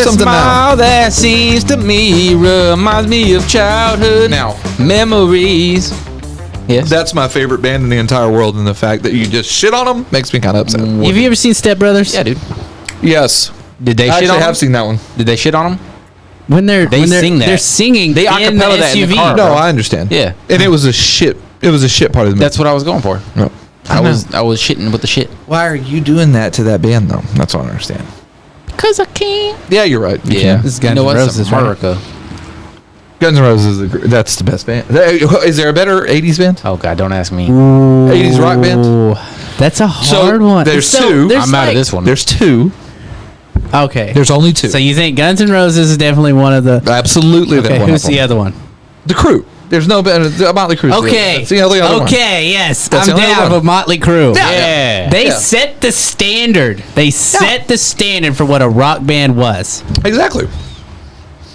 something now. Smile that seems to me reminds me of childhood memories. Yes. That's my favorite band in the entire world, and the fact that you just shit on them makes me kind of upset. Have you ever seen Step Brothers? Yeah, dude. Yes. Did they I shit on actually have them? seen that one. Did they shit on them? When they're sing that. they're singing They in the acapella that in the SUV. car. No, I understand. Yeah. And it was a shit part of the movie. That's what I was going for. No. I was shitting with the shit. Why are you doing that to that band, though? That's what I don't understand. Cause I can't. Yeah, you're right. You Yeah. can. This is Guns You know N' what? Roses, right? America. Guns N' Roses, that's the best band. Is there a better 80s band? Oh God, don't ask me. 80s rock band? Ooh, that's a hard one. There's two. there's I'm out of like- this one. There's two. Okay. There's only two. So you think Guns N' Roses is definitely one of the... Absolutely. Okay, one who's of the them. other one? The Crew. There's no better. Motley Crue. Okay. That's the only other one. Okay, yes. That's I'm the only down one. with Motley Crue. Yeah. They Yeah. set the standard. They set the standard for what a rock band was. Exactly.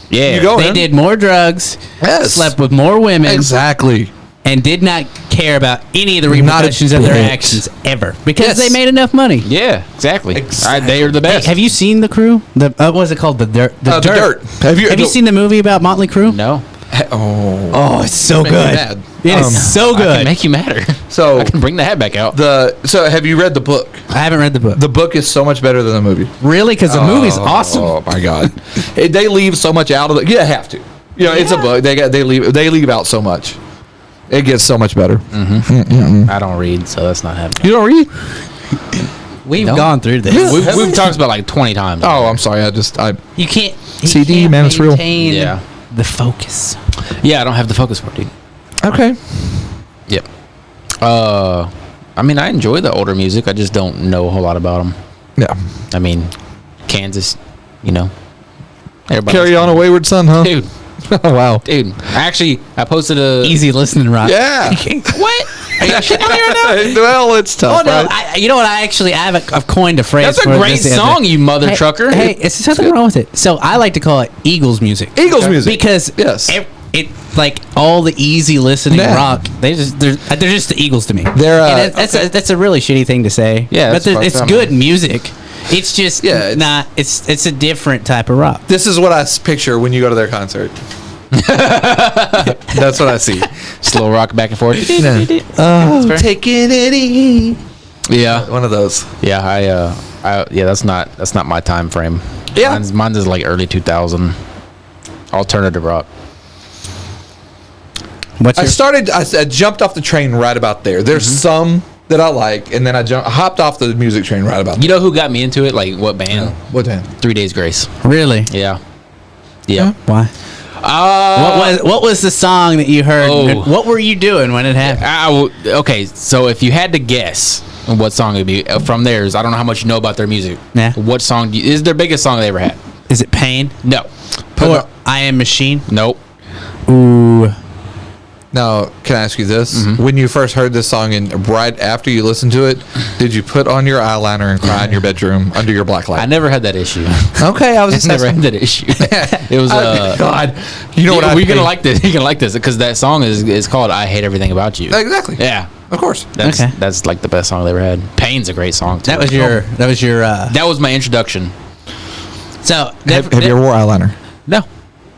Yeah. You go They in. did more drugs, Yes. slept with more women, Exactly. and did not care about any of the Not a repercussions of their bit. actions ever because Yes. they made enough money. Yeah. Exactly. Exactly. They are the Hey, best. have you seen The Crew? What was it called? The Dirt. The Dirt. Have you seen the movie about Motley Crue? No. Oh. Oh, it's so Make me good. mad. It is so I can good. make you madder. So I can bring the hat back out. so have you read the book? I haven't read the book. The book is so much better than the movie. Really? Because the movie's awesome. Oh my god. They leave so much out of it. You have to. You know, it's a book. They leave out so much. It gets so much better. I don't read, so that's not happening. You don't read? We've No. gone through this. We've talked about like 20 times. Oh, I'm sorry. You can't. CD, man, it's real. maintain Yeah. The focus. Yeah, I don't have the focus for it, dude. Okay. Yep. I mean, I enjoy the older music. I just don't know a whole lot about them. Yeah. I mean, Kansas, you know. Everybody Carry on a wayward son, huh? Dude, Oh, wow. dude. I posted a... Easy listening, Rock. Yeah. What? Are you shitting on me right now? Well, it's tough, Oh no! right? You know what? I've coined a phrase. That's a for great this the other song, day. you mother Hey, trucker. Hey, it's nothing wrong with it. So I like to call it Eagles music. Eagles music. Because Yes. it like all the easy listening Yeah. rock. They're just the Eagles to me. They're, And that's a really shitty thing to say. Yeah, but that's fucked it's up, good man. music. It's just not. It's a different type of rock. This is what I picture when you go to their concert. That's what I see. Slow rock back and forth. Oh, taking it easy. Yeah. One of those. Yeah, that's not my time frame. Yeah. Mine's is like early 2000 alternative rock. I jumped off the train right about there. There's some that I like, and then I hopped off the music train right about there. You know who got me into it? Like what band? What band? 3 Days Grace. Really? Yeah. Yeah. Why? What was the song that you heard? Oh. What were you doing when it happened? Okay, so if you had to guess what song it would be from theirs, I don't know how much you know about their music. Yeah. What song is their biggest song they ever had? Is it Pain? No. Or I Am Machine? Nope. Ooh. Now, can I ask you this? Mm-hmm. When you first heard this song and right after you listened to it, did you put on your eyeliner and cry in your bedroom under your black I light? never had that issue. Okay, I was just Never had that issue. It was God. You know what I We're gonna think? like this. You're gonna like this because that song is called "I Hate Everything About You." Exactly. Yeah, Of course. that's like the best song they ever had. Pain's a great song too. That was your. That was my introduction. So Have you ever wore eyeliner? No,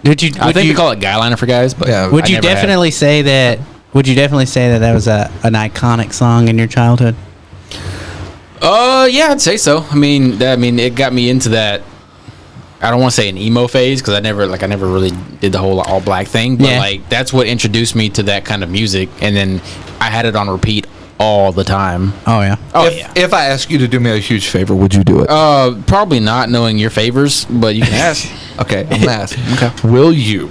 Would you? I think we call it guy liner for guys, but Yeah. Would I you never had it. definitely say that? Would you definitely say that was an iconic song in your childhood? Yeah, I'd say so. I mean, it got me into that. I don't want to say an emo phase because I never really did the whole all black thing. But Yeah. like that's what introduced me to that kind of music, and then I had it on repeat all the time. Oh yeah. Oh If I ask you to do me a huge favor, would you do it? Probably not knowing your favors, but you can ask. Okay, I'm gonna ask. Okay. Will you,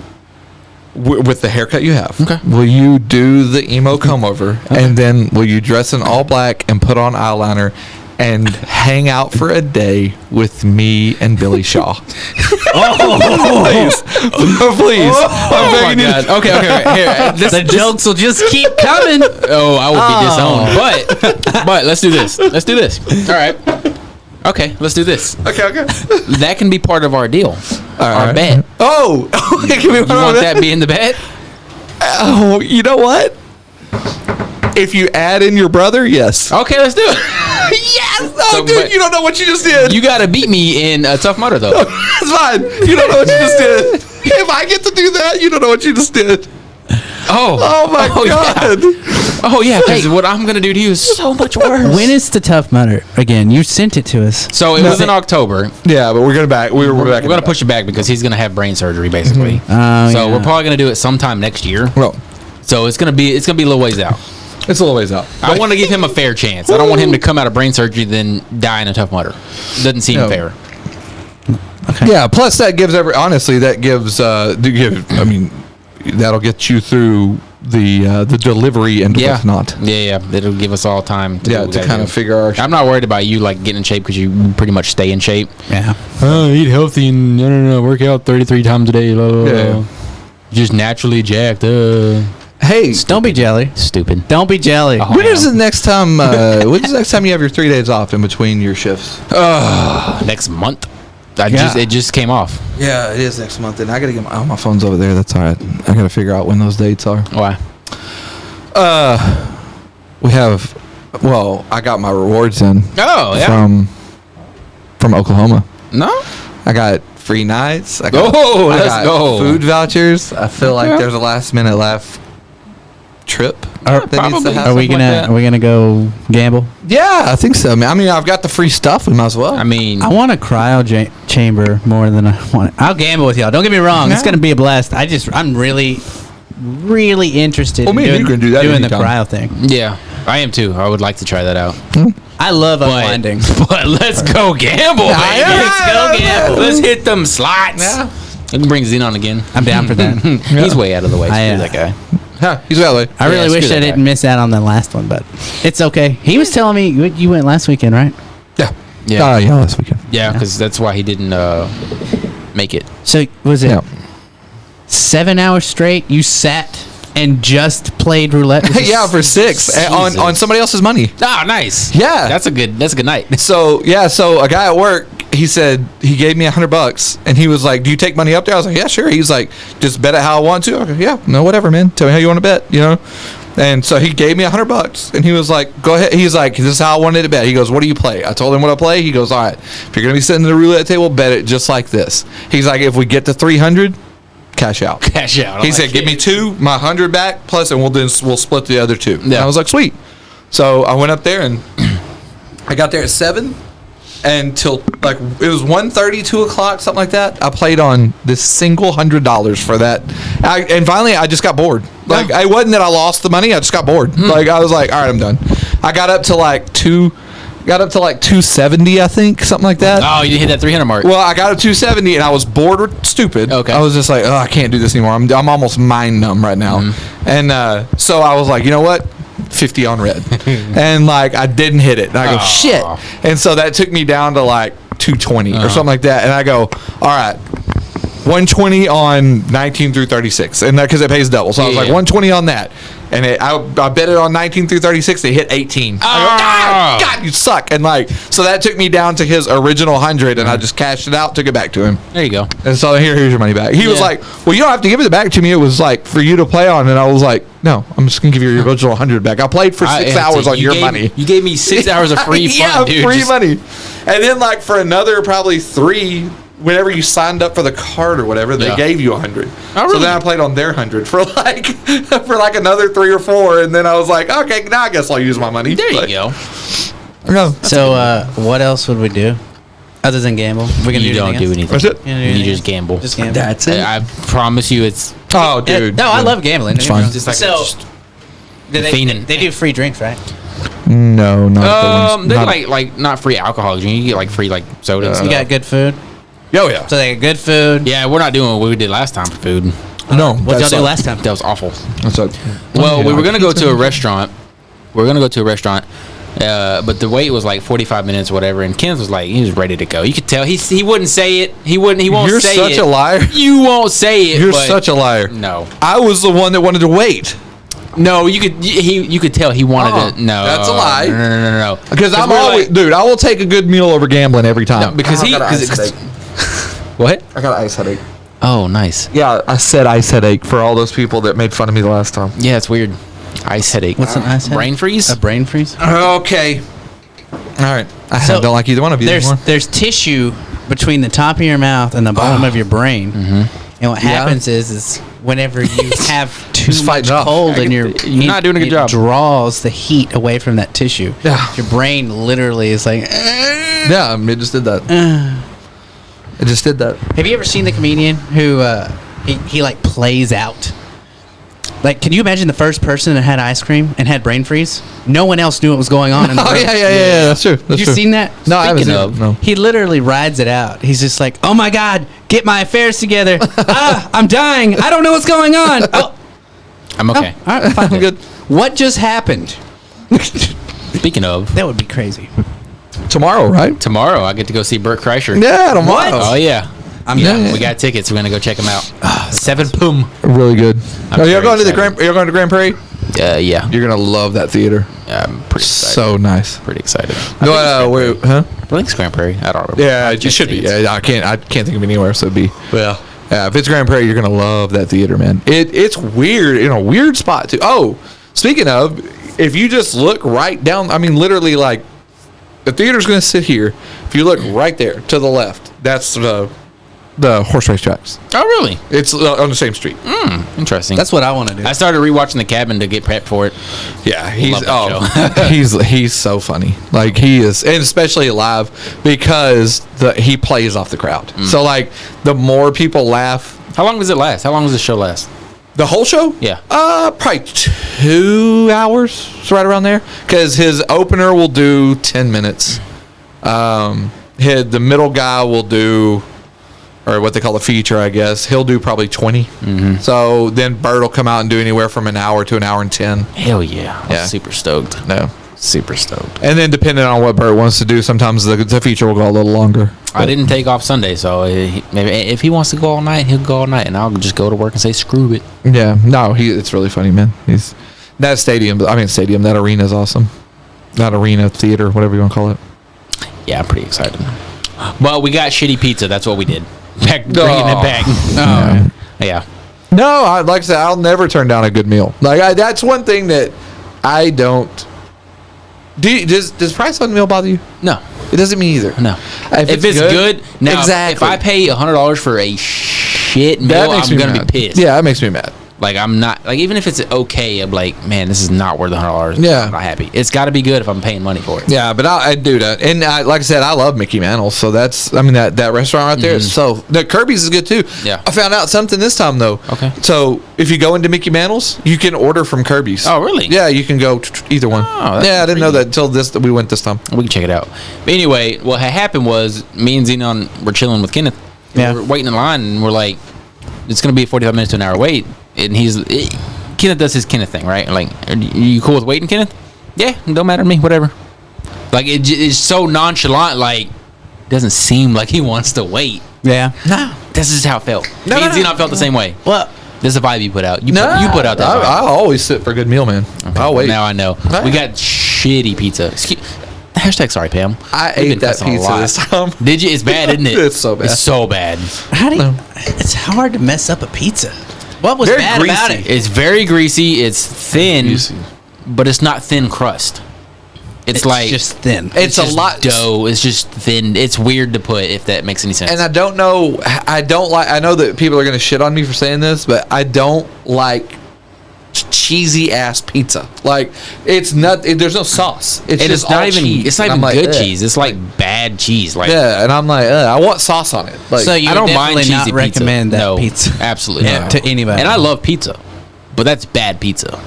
with the haircut you have, Okay. will you do the emo comb over, and then will you dress in all black and put on eyeliner and hang out for a day with me and Billy Shaw? Please. Please. I'm begging you. Okay. Here, The jokes will just keep coming. Oh, I would be disowned. But let's do this. All right. Okay, let's do this. Okay. That can be part of our deal. Our right. bet. Oh, can we You want that be in the bet? Oh, you know what? If you add in your brother, yes. Okay, let's do it. Oh, dude, but you don't know what you just did. you got to beat me in a Tough Mudder though. It's fine. You don't know what you just did. If I get to do that, you don't know what you just did. Oh my God. Yeah. Oh yeah, because what I'm gonna do to you is so much worse. When is the Tough Mudder again? You sent it to us. So it was in October. Yeah, but we're gonna back. We're back. We're gonna push it back because he's gonna have brain surgery basically. Oh, We're probably gonna do it sometime next year. Well, So it's gonna be a little ways out. it's a little ways out. I want to give him a fair chance. I don't want him to come out of brain surgery then die in a Tough Mudder. Doesn't seem No. fair. Yeah. Plus, that gives honestly, that gives. I mean, that'll get you through the delivery and whatnot. Yeah. It'll give us all time. To do what we To gotta kind do. of figure our. I'm not worried about you like getting in shape because you pretty much stay in shape. Yeah. Eat healthy and work out 33 times a day. Blah, blah, blah. Yeah. Just naturally jacked. Hey, Don't be jelly. Stupid. Don't be jelly. Oh. when is the next time? When's the next time you have your 3 days off in between your shifts? Next month. Yeah. It just came off. Yeah, it is next month, and I gotta get my phone's over there. That's all right. I gotta figure out when those dates are. Why? We have. Well, I got my rewards in Oh yeah. from Oklahoma. No. I got free nights. I got, Oh, I let's got go. food vouchers. I feel like Okay. there's a last minute left trip. that needs to probably. happen. Are we Something gonna like that. Are we gonna go gamble? Yeah, I think so. I mean, I've got the free stuff. We might as well. I mean, I want a cryo chamber more than I want it. I'll gamble with y'all. Don't get me wrong. It's Yeah. gonna be a blast. I'm really interested Well, me and you can do that doing the anytime. cryo thing. yeah, I am too. I would like to try that out. I love unwinding. But let's go gamble, baby. Yeah, Let's go gamble. Let's hit them slots. Yeah. We can bring Xenon again. I'm down for that. He's way out of the way. I, Screw that guy. Huh, he's that way. I really Yeah, wish screw I that didn't guy. miss out on the last one, but it's okay. He was telling me you went last weekend, right? Yeah. Yeah. Yeah, last weekend. Yeah, because that's why he didn't make it. So was it Yeah. 7 hours straight? You sat and just played roulette? with Yeah, for 6 on Jesus. somebody else's money. Ah, nice. Yeah. That's a good night. So a guy at work, he said he gave me $100, and he was like, "Do you take money up there?" I was like, "Yeah, sure." He's like, "Just bet it how I want to." I go, "Yeah, no, whatever, man. Tell me how you want to bet, you know." And so he gave me $100, and he was like, "Go ahead." He's like, "This is how I wanted to bet." He goes, "What do you play?" I told him what I play. He goes, "All right, if you're gonna be sitting at the roulette table, bet it just like this." He's like, "If we get to 300, cash out." Cash out. He said, "Give me 2, my 100 back, plus, and we'll split the other 2." And Yeah. I was like, "Sweet." So I went up there, and I got there at 7, and till like it was 1:30, 2 o'clock, something like that. I played on this single $100 for that, and finally I just got bored. Like it wasn't that I lost the money; I just got bored. Like I was like, "All right, I'm done." I got up to like 270, I think, something like that. Oh, you hit that 300 mark. Well, I got up 270, and I was bored or stupid. Okay. I was just like, "Oh, I can't do this anymore. I'm almost mind numb right now." And so I was like, "You know what? 50 on red." And like I didn't hit it. And I go, Aw. "Shit." And so that took me down to like 220 or something like that. And I go, "All right, 120 on 19 through 36." And that because it pays double. So I was like, Yeah. 120 on that. And I bet it on 19 through 36. They hit 18. I go, God, you suck. And like, so that took me down to his original 100, and I just cashed it out, took it back to him. There you go. And so here's your money back. He was Yeah. like, "Well, you don't have to give it back to me. It was like for you to play on." And I was like, "No, I'm just gonna give you your original 100 back. I played for 6 hours on your money." You gave me 6 hours of free fun, Yeah, dude. free Just- money. And then like for another probably 3, whenever you signed up for the card or whatever, they Yeah. gave you 100. Oh, So really? then I played on their 100 for like another 3 or 4, and then I was like, "Okay, now I guess I'll use my money." There you But- go. No. So what else would we do other than gamble? We're gonna You don't do anything. That's it. You, You just gamble. Just gamble. That's it. I promise you, it's Oh, dude. No, I love gambling. It's fine. just like So they fiending. do free drinks, right? No, not the ones. they're not- like not free alcohol. You get like free like soda. and You stuff. got good food. Oh yeah. So they got good food. Yeah, we're not doing what we did last time for food. No. What y'all that's do not- last time? That was awful. That's not- Well, we were gonna go to a restaurant. But the wait was like 45 minutes or whatever, and Kenneth was like, he was ready to go. You could tell he wouldn't say it. He won't You're say it. such a liar. You won't say it. You're but such a liar. No. I was the one that wanted to wait. No, you could tell he wanted to. No, That's a lie. No. Because I'm we're always, like- dude, I will take a good meal over gambling every time. No, because I he. got an Cause ice it's, headache. what? I got an ice headache. Oh, nice. Yeah, I said ice headache for all those people that made fun of me the last time. Yeah, it's weird. Ice headache. What's an ice headache? Brain freeze? A brain freeze? Okay. All right. I don't like either one of you anymore. There's tissue between the top of your mouth and the bottom of your brain. And what happens is whenever you have too much cold in your, you're not doing a good job. It draws the heat away from that tissue. Yeah. Your brain literally is like. Yeah, it just did that. It just did that. Have you ever seen the comedian who he like plays out? Like, can you imagine the first person that had ice cream and had brain freeze? No one else knew what was going on in the room. Yeah, that's true. You seen that? No, I haven't Speaking seen of, it. No. He literally rides it out. He's just like, oh my God, get my affairs together. I'm dying. I don't know what's going on. Oh, I'm okay. all right, fine. I'm good. What just happened? Speaking of, That would be crazy. Tomorrow, right? tomorrow I get to go see Burt Kreischer. Yeah, tomorrow. Oh yeah. Yeah. We got tickets. We're gonna go check them out. 7 Boom. Really good. You're very going to the excited. You're going to Grand Prairie. Yeah. You're gonna love that theater. I'm pretty excited. So nice. Pretty excited. No, wait, huh? I think it's Grand Prairie. I don't remember. Yeah, I it checked should be. tickets. Yeah, I can't think of anywhere. So it'd be. Well, Yeah, if it's Grand Prairie, you're gonna love that theater, man. It's weird in a weird spot too. Oh, speaking of, if you just look right down, I mean, literally, like the theater's gonna sit here. If you look right there to the left, that's the horse race tracks. oh really? It's on the same street. Interesting. That's what I want to do. I started rewatching The Cabin to get prepped for it. Yeah, he's Love that he's so funny. Like he is, and especially live because he plays off the crowd. So like the more people laugh, How long does it last? How long does the show last? the whole show. Yeah. Probably 2 hours. It's right around there. Because his opener will do 10 minutes. The middle guy will do, or what they call a feature, I guess. He'll do probably 20. So then Bert will come out and do anywhere from an hour to an hour and 10. Hell yeah. Yeah. I'm super stoked. No. Super stoked. And then depending on what Bert wants to do, sometimes the feature will go a little longer. I didn't take off Sunday, so maybe if he wants to go all night, he'll go all night, and I'll just go to work and say screw it. Yeah. No, it's really funny, man. That arena is awesome. That arena, theater, whatever you want to call it. Yeah, I'm pretty excited. But we got shitty pizza. That's what we did. Bringing it back. Yeah. Yeah. No, like I said, I'll never turn down a good meal. Like that's one thing that I don't. Does price on the meal bother you? No. It doesn't me either. No. If it's good, now exactly. if I pay $100 for a shit meal, I'm gonna be pissed. Yeah, that makes me mad. Like I'm not like even if it's okay, I'm like, man, this is not worth $100. Yeah. I'm not happy. It's got to be good if I'm paying money for it. Yeah, but I do that, and like I said, I love Mickey Mantle's. So that restaurant right there is so. The Kirby's is good too. Yeah. I found out something this time though. Okay. So if you go into Mickey Mantle's, you can order from Kirby's. Oh, really? Yeah, you can go either one. Oh, that's yeah, I didn't know intriguing. that until we went this time. We can check it out. But anyway, what had happened was me and Xenon were chilling with Kenneth. Yeah. We were waiting in line, and we're like, it's going to be a 45 minutes to an hour wait. And Kenneth does his Kenneth thing, right? Like, are you cool with waiting, Kenneth? Yeah, don't matter to me, whatever. Like, it's so nonchalant, like, doesn't seem like he wants to wait. Yeah. No. This is how it felt. No, Me and no, Xenon felt the same way. Well, This is a vibe you put out. You put out that vibe. I always sit for a good meal, man. Okay, I'll wait. Now I know. Right. We got shitty pizza. Hashtag sorry, Pam. I We've ate been that cussing a pizza lot. this time. Did you? It's bad, isn't it? It's so bad. It's so bad. how do you, it's hard to mess up a pizza. What was Very bad greasy. about it? It's very greasy. It's thin, Greasy. but it's not thin crust. It's like just thin. It's a just lot dough. It's just thin. It's weird to put, if that makes any sense. And I don't know. I know that people are going to shit on me for saying this, but I don't like cheesy ass pizza. Like it's not. There's no sauce. It's and just it's not all even. cheese. It's not And even I'm like, good ugh. cheese. It's like bad cheese. Like Yeah, and I'm like, I want sauce on it. Like, So you I would don't mind definitely cheesy not pizza. recommend that No, pizza absolutely Yeah, not. to anybody. And I love pizza, but that's bad pizza.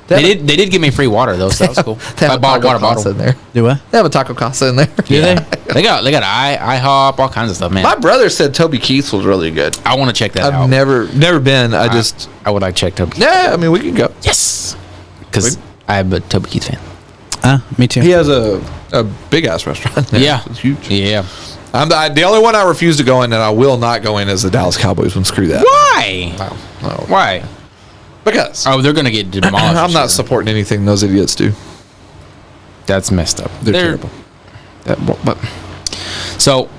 They They did give me free water though, so that was cool. they have I a bought a taco water casa bottle. in there. Do what? They have a taco casa in there. Do they? They got IHOP, all kinds of stuff, man. My brother said Toby Keith's was really good. I want to check that I've out. never been. I just I would like to check Toby. yeah. I mean, we can go. Yes, because I'm a Toby Keith fan. Me too. He has a big ass restaurant. Yeah, It's huge. Yeah. The only one I refuse to go in, and I will not go in, is the Dallas Cowboys one. Screw that. Why? No. Why? Because Oh, they're gonna get demolished. I'm not sure. supporting anything those idiots do. That's messed up. They're terrible. But so,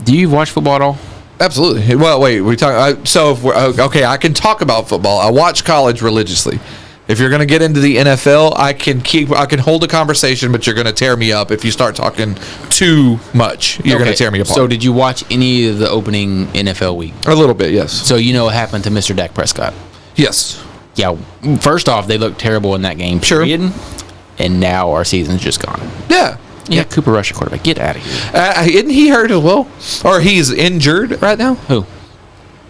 do you watch football at all? Absolutely. Well, wait. We talk. So if we're okay, I can talk about football. I watch college religiously. If you're going to get into the NFL, I can hold a conversation, but you're going to tear me up if you start talking too much. You're going to tear me apart. So did you watch any of the opening NFL week? A little bit, yes. So you know what happened to Mr. Dak Prescott? Yes. Yeah. First off, they looked terrible in that game. Sure. Period. And now our season's just gone. Yeah. Yeah. Cooper Rush, quarterback. Get out of here. Isn't he hurt as well? Or he's injured right now? Who?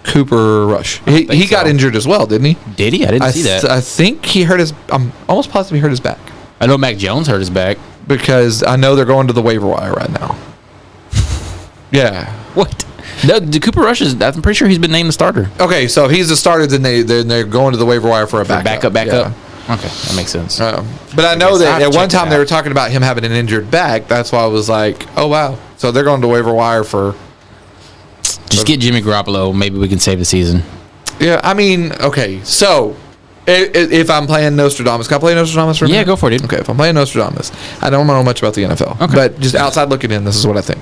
Cooper Rush. He got injured as well, didn't he? Did he? I didn't see that. I think he hurt his. I'm almost positive he hurt his back. I know Mac Jones hurt his back. Because I know they're going to the waiver wire right now. Yeah. What? No, the Cooper Rush is. I'm pretty sure he's been named the starter. Okay, so he's the starter. Then they're going to the waiver wire for a backup. Backup. Okay, that makes sense. But I know that at one time they were talking about him having an injured back. That's why I was like, oh wow. So they're going to waiver wire for. Just get Jimmy Garoppolo. Maybe we can save the season. Yeah, I mean, okay. So if I'm playing Nostradamus, can I play Nostradamus for a minute? Yeah, go for it, dude. Okay, if I'm playing Nostradamus, I don't know much about the NFL. Okay. But just outside looking in, this is what I think.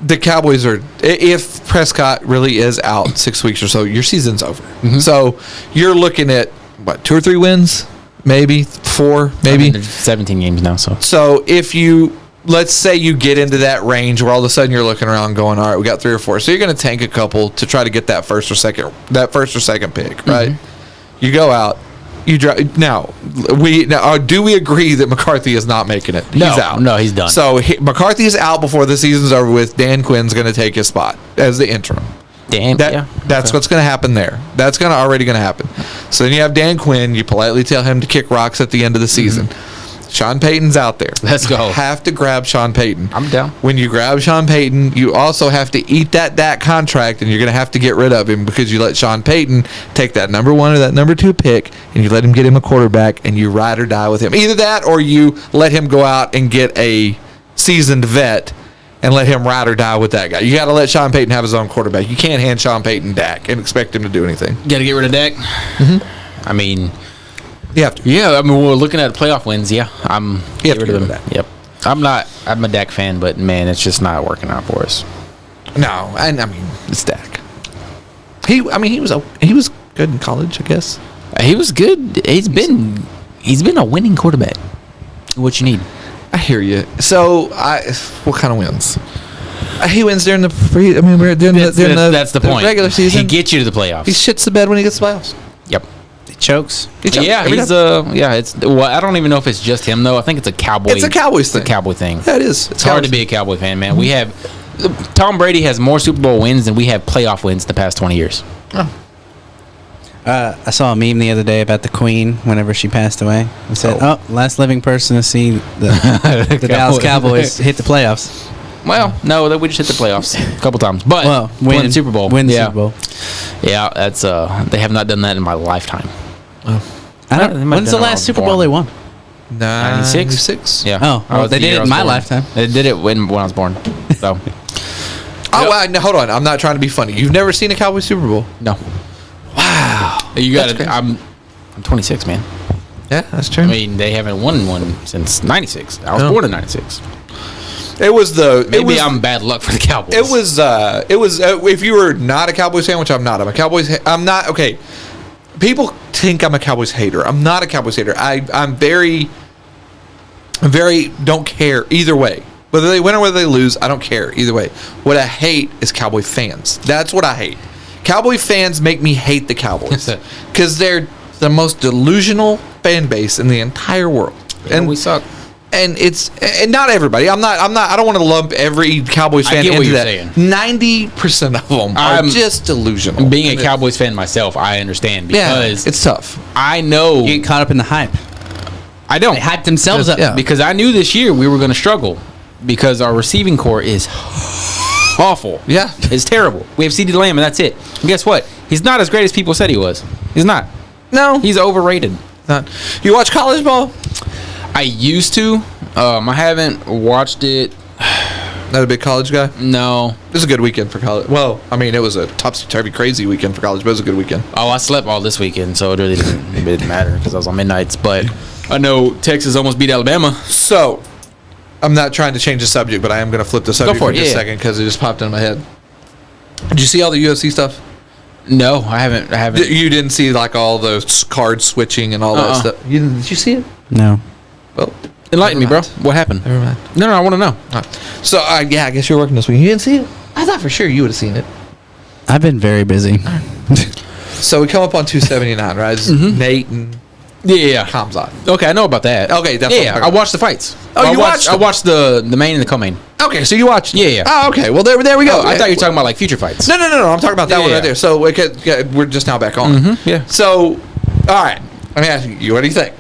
The Cowboys are, if Prescott really is out 6 weeks or so, your season's over. Mm-hmm. So you're looking at, what, 2 or 3 wins? Maybe 4, maybe? There's 17 games now, so. So if you, let's say you get into that range where all of a sudden you're looking around going, all right, we got 3 or 4. So you're going to tank a couple to try to get that first or second pick, right? Mm-hmm. You go out. You drive. Now, do we agree that McCarthy is not making it? He's out. No, he's done. So McCarthy is out before the season's over with. Dan Quinn's going to take his spot as the interim. That's what's going to happen there. That's already going to happen. So then you have Dan Quinn. You politely tell him to kick rocks at the end of the season. Mm-hmm. Sean Payton's out there. Let's go. You have to grab Sean Payton. I'm down. When you grab Sean Payton, you also have to eat that Dak contract, and you're going to have to get rid of him because you let Sean Payton take that number 1 or that number 2 pick, and you let him get him a quarterback, and you ride or die with him. Either that or you let him go out and get a seasoned vet and let him ride or die with that guy. You got to let Sean Payton have his own quarterback. You can't hand Sean Payton Dak and expect him to do anything. You got to get rid of Dak? Mm-hmm. I mean... You have to. Yeah, I mean, we're looking at playoff wins. Yeah, I'm. You have to get rid of that. Yep. I'm a Dak fan, but man, it's just not working out for us. No, I mean, it's Dak. He was good in college, I guess. He was good. He's been a winning quarterback. What you need? I hear you. So, what kind of wins? He wins during the we're doing that's the point. Regular season. He gets you to the playoffs. He shits the bed when he gets to the playoffs. Yep. Chokes. Yeah, it's I don't even know if it's just him though. I think it's a Cowboy. It's a Cowboys thing. It's a Cowboy thing. Yeah, it is. It's hard to be a Cowboy fan, man. We have Tom Brady has more Super Bowl wins than we have playoff wins in the past 20 years. Oh. I saw a meme the other day about the Queen whenever she passed away. It said, last living person to see the Dallas Cowboys hit the playoffs. Well, no, we just hit the playoffs a couple times, but win the Super Bowl. Win the Super Bowl. Yeah, that's they have not done that in my lifetime. When's the last Super Bowl they won? 96. Yeah. They did it in my lifetime. They did it when I was born. So. Hold on. I'm not trying to be funny. You've never seen a Cowboys Super Bowl? No. Wow. You got it. I'm 26, man. Yeah, that's true. I mean, they haven't won one since '96. I was born in '96. I'm bad luck for the Cowboys. It was if you were not a Cowboys fan, which I'm not. I'm not. Okay. People think I'm a Cowboys hater. I'm not a Cowboys hater. I'm very don't care either way. Whether they win or whether they lose, I don't care either way. What I hate is Cowboy fans. That's what I hate. Cowboy fans make me hate the Cowboys because they're the most delusional fan base in the entire world. And we suck. And not everybody. I don't want to lump every Cowboys fan into that. 90% of them are just delusional. Being a Cowboys fan myself, I understand because it's tough. I know you get caught up in the hype. I don't. They hyped themselves up because I knew this year we were going to struggle because our receiving core is awful. Yeah, it's terrible. We have CeeDee Lamb, and that's it. And guess what? He's not as great as people said he was. He's not. No, he's overrated. Not. You watch college ball? I used to. I haven't watched it. Not a big college guy? No. It was a good weekend for college. Well, I mean, it was a topsy-turvy crazy weekend for college, but it was a good weekend. Oh, I slept all this weekend, so it really didn't matter because I was on midnights. But I know Texas almost beat Alabama. So, I'm not trying to change the subject, but I am going to flip the subject for just a second because it just popped in my head. Did you see all the UFC stuff? No, I haven't. You didn't see like all those card switching and all that stuff. Did you see it? No. Well, Enlighten me, bro. mind. What happened? Never mind. No, I want to know. All right. So I guess you're working this week. You didn't see it? I thought for sure you would have seen it. I've been very busy. So we come up on 279, right? It's Nate and Yeah. Kamzat. Okay, I know about that. Okay, that's what I'm yeah. talking I about. watched the fights. Oh, you watched I them? watched the main and the co-main. Okay, so you watched. Yeah. Oh, okay. Well, there we go. I thought you were talking about like future fights. No. I'm talking about that one Yeah. right there. So we're just now back on. Yeah. So, all right. Let me ask you. What do you think?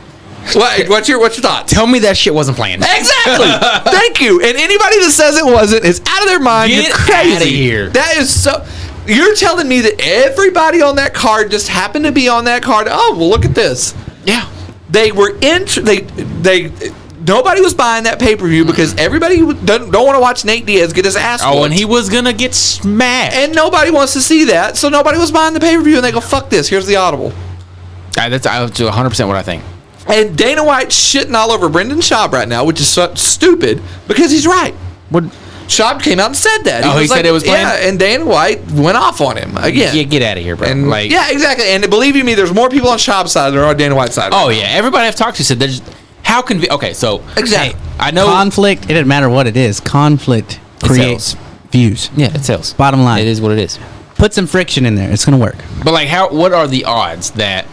What's your thoughts? Tell me that shit wasn't planned. Exactly. Thank you. And anybody that says it wasn't is out of their mind. Get You're crazy. outta here. That is so. You're telling me that everybody on that card just happened to be on that card. Oh, well, look at this. Yeah. They were nobody was buying that pay-per-view because everybody don't want to watch Nate Diaz get his ass whooped. Oh, and he was gonna get smashed. And nobody wants to see that, so nobody was buying the pay-per-view, and they go, fuck this, here's the audible. That's 100% what I think. And Dana White's shitting all over Brendan Schaub right now, which is so stupid, because he's right. What? Schaub came out and said that. Oh, he said it was planned? Yeah, and Dana White went off on him again. Yeah, get out of here, bro. And like, yeah, exactly. And believe you me, there's more people on Schaub's side than there are on Dana White's side. oh yeah, everybody I've talked to said there's how okay, so Exactly. I know Conflict, it doesn't matter what it is. Conflict creates views. Yeah, it sells. Bottom line. It is what it is. Put some friction in there. It's going to work. But like, what are the odds that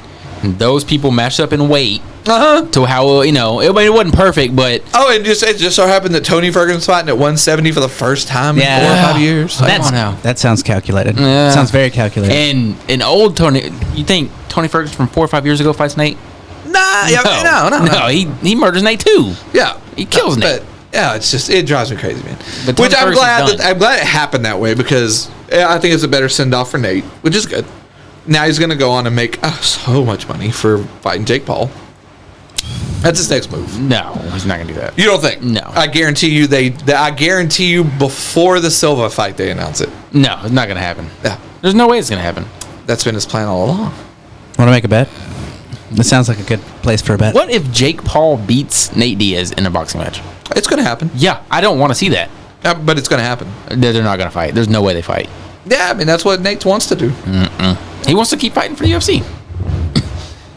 those people matched up in weight Uh-huh. to how it wasn't perfect, but Oh, and it just so happened that Tony Ferguson's fighting at 170 for the first time in 4 or 5 years. Come on now. That sounds calculated. Yeah. Sounds very calculated. and old Tony, you think Tony Ferguson from 4 or 5 years ago fights Nate? Nah, yeah, no. He murders Nate too. Yeah, He kills Nate. But yeah, it drives me crazy, man. But Which Tony I'm glad Ferguson's done. I'm glad it happened that way because I think it's a better send off for Nate, which is good. Now he's gonna go on and make so much money for fighting Jake Paul. That's his next move. No, he's not gonna do that. You don't think? No. I guarantee you I guarantee you before the Silva fight they announce it. No, it's not gonna happen. Yeah, There's no way it's gonna happen. that's been his plan all along. Want to make a bet? That sounds like a good place for a bet. What if Jake Paul beats Nate Diaz in a boxing match? It's gonna happen. Yeah, I don't want to see that. But it's gonna happen. They're not gonna fight. There's no way they fight. Yeah, I mean that's what Nate wants to do. He wants to keep fighting for the UFC.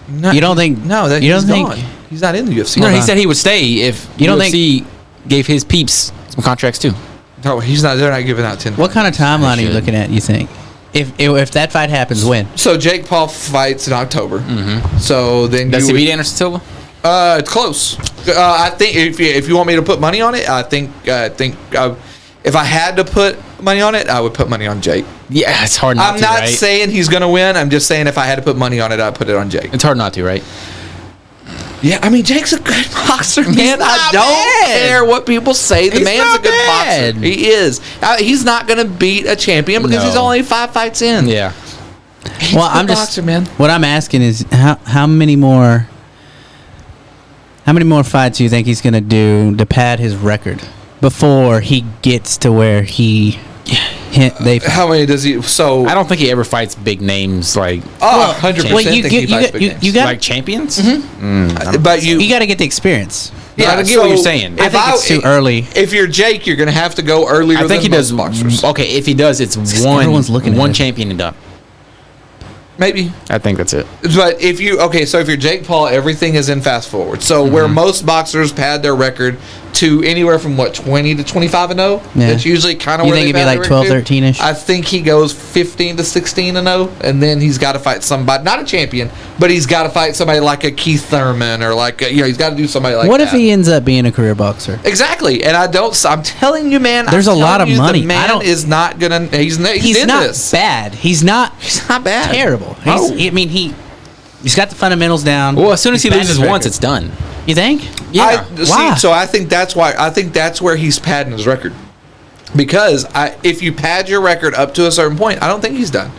No, You don't think- No, that you he's don't think- gone. He's not in the UFC. No, he on. said he would stay if You don't UFC gave his peeps some contracts too. No, he's not. They're not giving out 10. What kind of timeline are you should. looking at, you think? If that fight happens, when? So Jake Paul fights in October. So then Does you he would- beat Anderson Silva? It's close. I think if you want me to put money on it, I think if I had to put money on it, I would put money on Jake. Yeah, it's hard not I'm to, not right? saying he's gonna win. I'm just saying if I had to put money on it, I'd put it on Jake. It's hard not to, right? Yeah, I mean Jake's a good boxer, man. I not don't bad. care what people say. The He's man's not a good bad. boxer. He is. He's not gonna beat a champion because No. he's only 5 fights in. Yeah. He's Well, a good I'm just boxer, man. What I'm asking is how many more fights do you think he's going to do to pad his record before he gets to where they How many does he? So I don't think he ever fights big names like 100%. well, you think get- he fights big you names. got like champions. But you got to get the experience. I get what you're saying. I think it's too early. If you're Jake, you're going to have to go earlier. I think he than does. most boxers. Okay, if he does, it's everyone's looking at one him. champion and done. Maybe. I think that's it. But if you're Jake Paul, everything is in fast forward. So where most boxers pad their record to anywhere from 20 to 25-0. Yeah. That's usually kind of You where think they it'd be pad like their 12, record to. 13-ish? I think he goes 15 to 16-0, and then he's got to fight somebody, not a champion, but he's got to fight somebody like a Keith Thurman or like he's got to do somebody like What that. if he ends up being a career boxer? Exactly, and I'm telling you, man. There's I'm a lot telling of you, money. The man is not gonna. He's into not this. bad. He's not not bad. terrible. No. He's got the fundamentals down. Well, as soon as he He's batting loses his once, record. it's done. You think? Yeah. Why? So I think that's why. I think that's where he's padding his record. Because if you pad your record up to a certain point, I don't think he's done.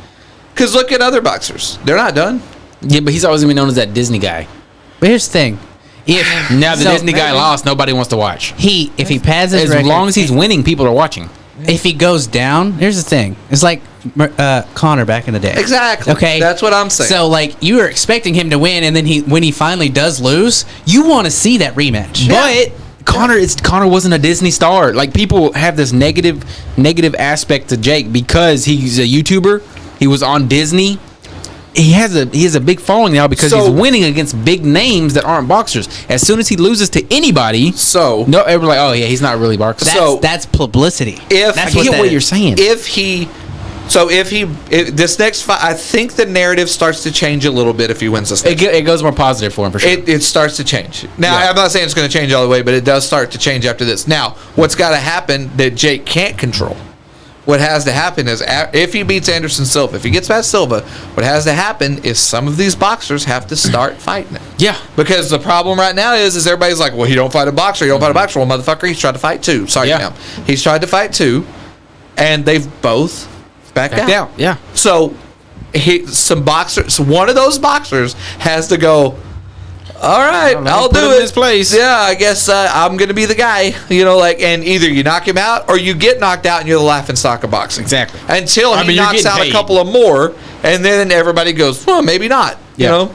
Because look at other boxers; they're not done. Yeah, but he's always gonna be known as that Disney guy. But here's the thing. If Now the so Disney guy maybe. lost, nobody wants to watch. if he pads his As record, long as he's winning, people are watching. if he goes down, here's the thing. It's like Connor back in the day. Exactly. Okay. That's what I'm saying. So like you were expecting him to win, and then when he finally does lose, you want to see that rematch. But Connor wasn't a Disney star. Like people have this negative aspect to Jake because he's a YouTuber. He was on Disney. He has a big following now because he's winning against big names that aren't boxers. As soon as he loses to anybody, everyone's like, oh yeah, he's not really boxing. That's publicity. I get what you're saying. If this next fight, I think the narrative starts to change a little bit if he wins this. It goes more positive for him for sure. It starts to change. Now, I'm not saying it's going to change all the way, but it does start to change after this. Now, what's got to happen that Jake can't control? What has to happen is if he beats Anderson Silva, if he gets past Silva, what has to happen is some of these boxers have to start fighting it. Yeah. Because the problem right now is everybody's like, well, he don't fight a boxer. He don't fight a boxer. Well, motherfucker, he's tried to fight two. Sorry, ma'am. He's tried to fight two, and they've both backed out. Yeah. So one of those boxers has to go, all right, I'll do it. In his place. Yeah, I guess I'm going to be the guy. And either you knock him out or you get knocked out and you're the laughing stock of boxing. Exactly. Until he knocks out a couple of more, and then everybody goes, well, maybe not. Yeah.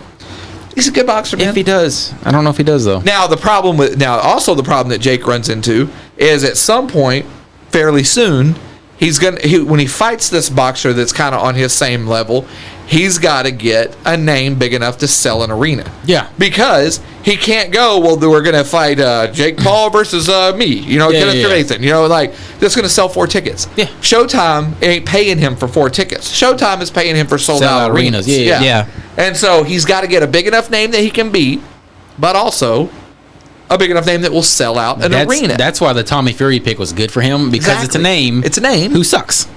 He's a good boxer, man. If he does. I don't know if he does, though. Now, the problem that Jake runs into is at some point, fairly soon, when he fights this boxer that's kind of on his same level, he's got to get a name big enough to sell an arena. Yeah. Because he can't go, well, we're going to fight Jake Paul versus me, Kenneth Nathan, that's going to sell 4 tickets. Yeah. Showtime ain't paying him for 4 tickets. Showtime is paying him for sold out arenas. Yeah. And so he's got to get a big enough name that he can beat, but also a big enough name that will sell out an arena. That's why the Tommy Fury pick was good for him, because it's a name. It's a name. Who sucks.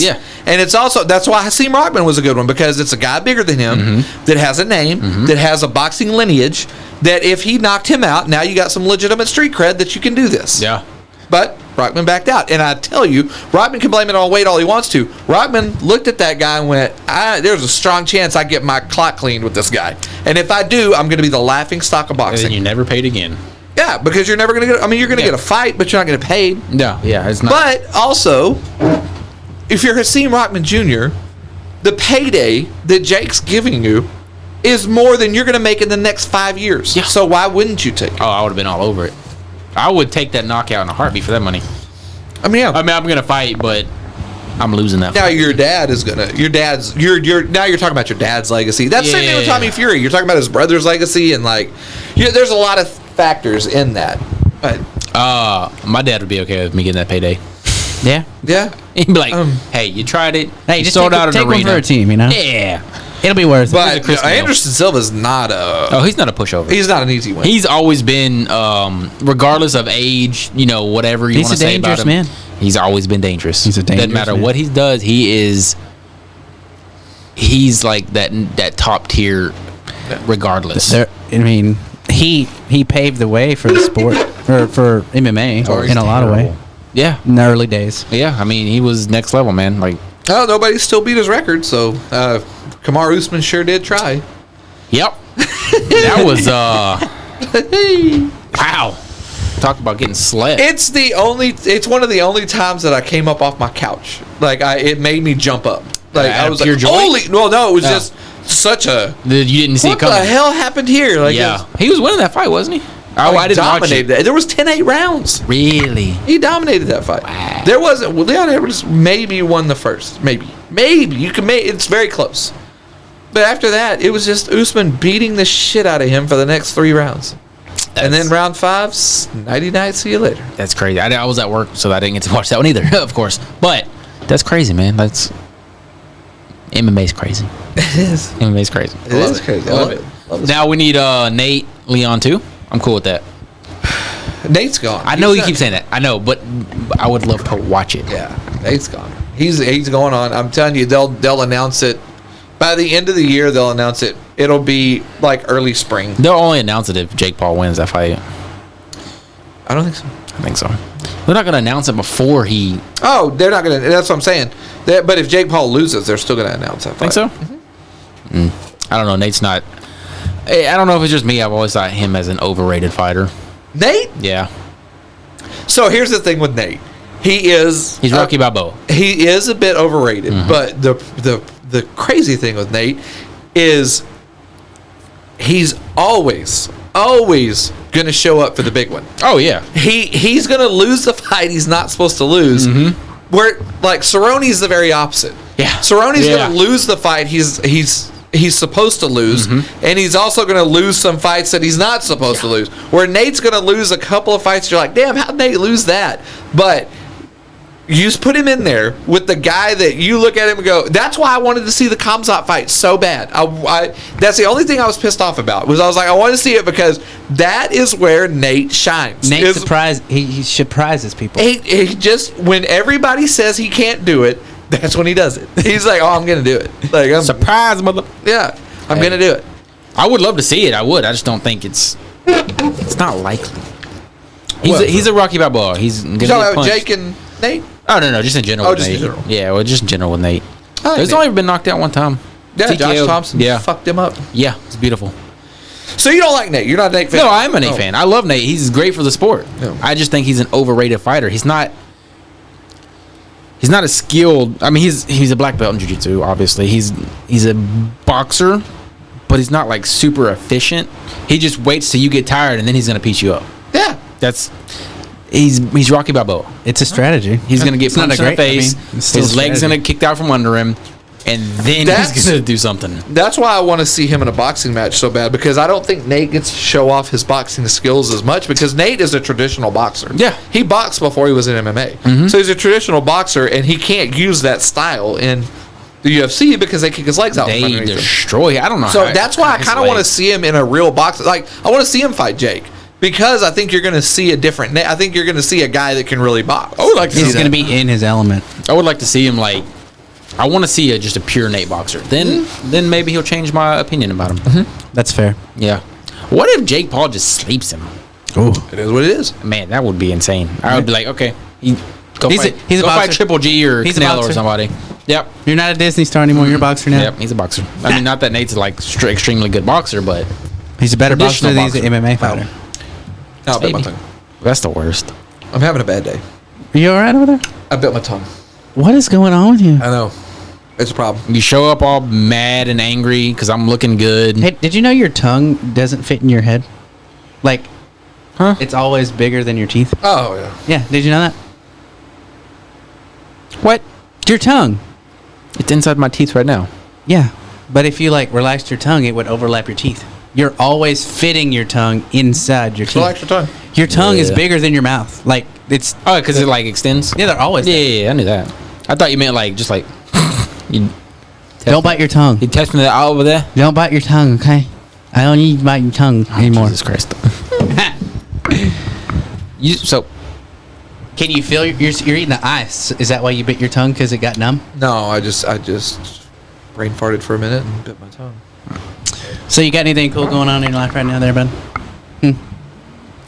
Yeah. And it's also, that's why Hakeem Rockman was a good one, because it's a guy bigger than him that has a name, that has a boxing lineage, that if he knocked him out, now you got some legitimate street cred that you can do this. Yeah. But Rockman backed out. And I tell you, Rockman can blame it on weight all he wants to. Rockman looked at that guy and went, there's a strong chance I get my clock cleaned with this guy. And if I do, I'm going to be the laughing stock of boxing. And then you never paid again. Yeah, because you're never going to get, you're going to get a fight, but you're not going to get paid. No, yeah, it's not. But also, if you're Hakeem Rockman Jr., the payday that Jake's giving you is more than you're going to make in the next 5 years. Yeah. So why wouldn't you take it? Oh, I would have been all over it. I would take that knockout in a heartbeat for that money. I'm going to fight, but I'm losing that now fight. Your dad is going to, now you're talking about your dad's legacy. That's the same thing with Tommy Fury. You're talking about his brother's legacy, and there's a lot of factors in that. But my dad would be okay with me getting that payday. Yeah. He'd be like, hey, you tried it. Hey, you just sold out an take arena. one for a team, Yeah. It'll be worth it. But Anderson Silva's not he's not a pushover. He's not an easy win. He's always been, regardless of age, whatever you want to say about him. Man. He's always been dangerous. He's a dangerous Doesn't matter man. what he does, he's like that top tier regardless. He paved the way for the sport, for MMA in a lot of ways. Yeah. In the early days. Yeah, he was next level, man. Nobody still beat his record, so Kamaru Usman sure did try. Yep. That was wow. Talk about getting slept. It's one of the only times that I came up off my couch. It made me jump up. I was like, joy? holy, no, it was just such a. You didn't see it coming. What the hell happened here? He was winning that fight, wasn't he? I didn't watch it. There was 10-8 rounds. Really? He dominated that fight. Wow. There wasn't. Leon Edwards maybe won the first. Maybe you can make. It's very close. But after that, it was just Usman beating the shit out of him for the next 3 rounds. And then round 5, nighty night. See you later. That's crazy. I was at work, so I didn't get to watch that one either, of course. But that's crazy, man. MMA's crazy. It is. MMA's crazy. It is crazy. I love it. Now we need Nate Leon too. I'm cool with that. Nate's gone. I know you keep saying that. I know, but I would love to watch it. Yeah, Nate's gone. He's going on. I'm telling you, they'll announce it by the end of the year. They'll announce it. It'll be early spring. They'll only announce it if Jake Paul wins that fight. I don't think so. I think so. They're not going to announce it before he. Oh, they're not going to. That's what I'm saying. But if Jake Paul loses, they're still going to announce that fight. Think so? Mm-hmm. I don't know. Nate's not. I don't know if it's just me. I've always thought him as an overrated fighter. Nate? Yeah. So here's the thing with Nate. He's Rocky Balboa. He is a bit overrated, but the crazy thing with Nate is he's always going to show up for the big one. Oh yeah. He's going to lose the fight he's not supposed to lose. Where Cerrone's the very opposite. Yeah. Cerrone's going to lose the fight. He's supposed to lose, and he's also going to lose some fights that he's not supposed to lose. Where Nate's going to lose a couple of fights, you're like, damn, how'd Nate lose that? But you just put him in there with the guy that you look at him and go, that's why I wanted to see the Khamzat fight so bad. That's the only thing I was pissed off about, was I was like, I want to see it because that is where Nate shines. Nate he surprises people. He just, when everybody says he can't do it, that's when he does it. He's like, oh, I'm going to do it. Like, Surprise, mother. Yeah, I'm going to do it. I would love to see it. I would. I just don't think it's not likely. He's a Rocky Balboa. He's going to You get talking about punched. Jake and Nate? Oh, no, just in general. Oh, with just in Nate. general. Yeah, well, just in general with Nate. He's Nate. only been knocked out one time. Yeah, TKO. Josh Thompson fucked him up. Yeah, it's beautiful. So you don't like Nate? You're not a Nate fan? No, I am a Nate fan. I love Nate. He's great for the sport. Yeah. I just think he's an overrated fighter. He's not as skilled. I mean, he's a black belt in jiu-jitsu, obviously. He's a boxer, but he's not like super efficient. He just waits till you get tired and then he's gonna piece you up. Yeah. He's Rocky Balboa. It's a strategy. He's gonna get punched in the face. it's still His a leg's strategy. gonna kicked out from under him, and then he's gonna do something. That's why I want to see him in a boxing match so bad, because I don't think Nate gets to show off his boxing skills as much, because Nate is a traditional boxer. Yeah. He boxed before he was in MMA. So he's a traditional boxer, and he can't use that style in the UFC because they kick his legs out. They from underneath him. destroy. I don't know. So that's why I kind of want to see him in a real box. Like, I want to see him fight Jake, because I think you're going to see a different. I think you're going to see a guy that can really box. I would like to see He's that. going to be in his element. I would like to see him like. I want to see just a pure Nate boxer. Then maybe he'll change my opinion about him. That's fair. Yeah. What if Jake Paul just sleeps him? Oh, It is what it is. Man, that would be insane. I would be like, okay, go He's a fight boxer. Triple G or He's a Canelo or boxer. somebody. Yep. you're not a Disney star anymore. You're a boxer now. Yep, he's a boxer. I mean, not that Nate's like extremely good boxer, but He's a better boxer Traditional than he's an boxer. MMA fighter. No, I bit my Maybe. tongue. that's the worst. I'm having a bad day. Are you all right over there? I bit my tongue. What is going on with you? I know. It's a problem. You show up all mad and angry because I'm looking good. Hey, did you know your tongue doesn't fit in your head? Like, Huh? it's always bigger than your teeth. Oh, yeah. Yeah, did you know that? What? Your tongue. It's inside my teeth right now. Yeah, but if you like relaxed your tongue, it would overlap your teeth. You're always fitting your tongue inside your teeth. Relax your tongue. Your tongue is Yeah. bigger than your mouth. Like, it's Oh, because it like extends. yeah, they're always. Yeah, I knew that. I thought you meant like just like you. Don't bite your tongue. You testing that out over there? Don't bite your tongue, okay? I don't need to bite your tongue anymore. Jesus Christ. So Can you feel you're eating the ice? Is that why you bit your tongue? Because it got numb? No, I just brain farted for a minute and bit my tongue. So you got anything cool going on in your life right now there, bud?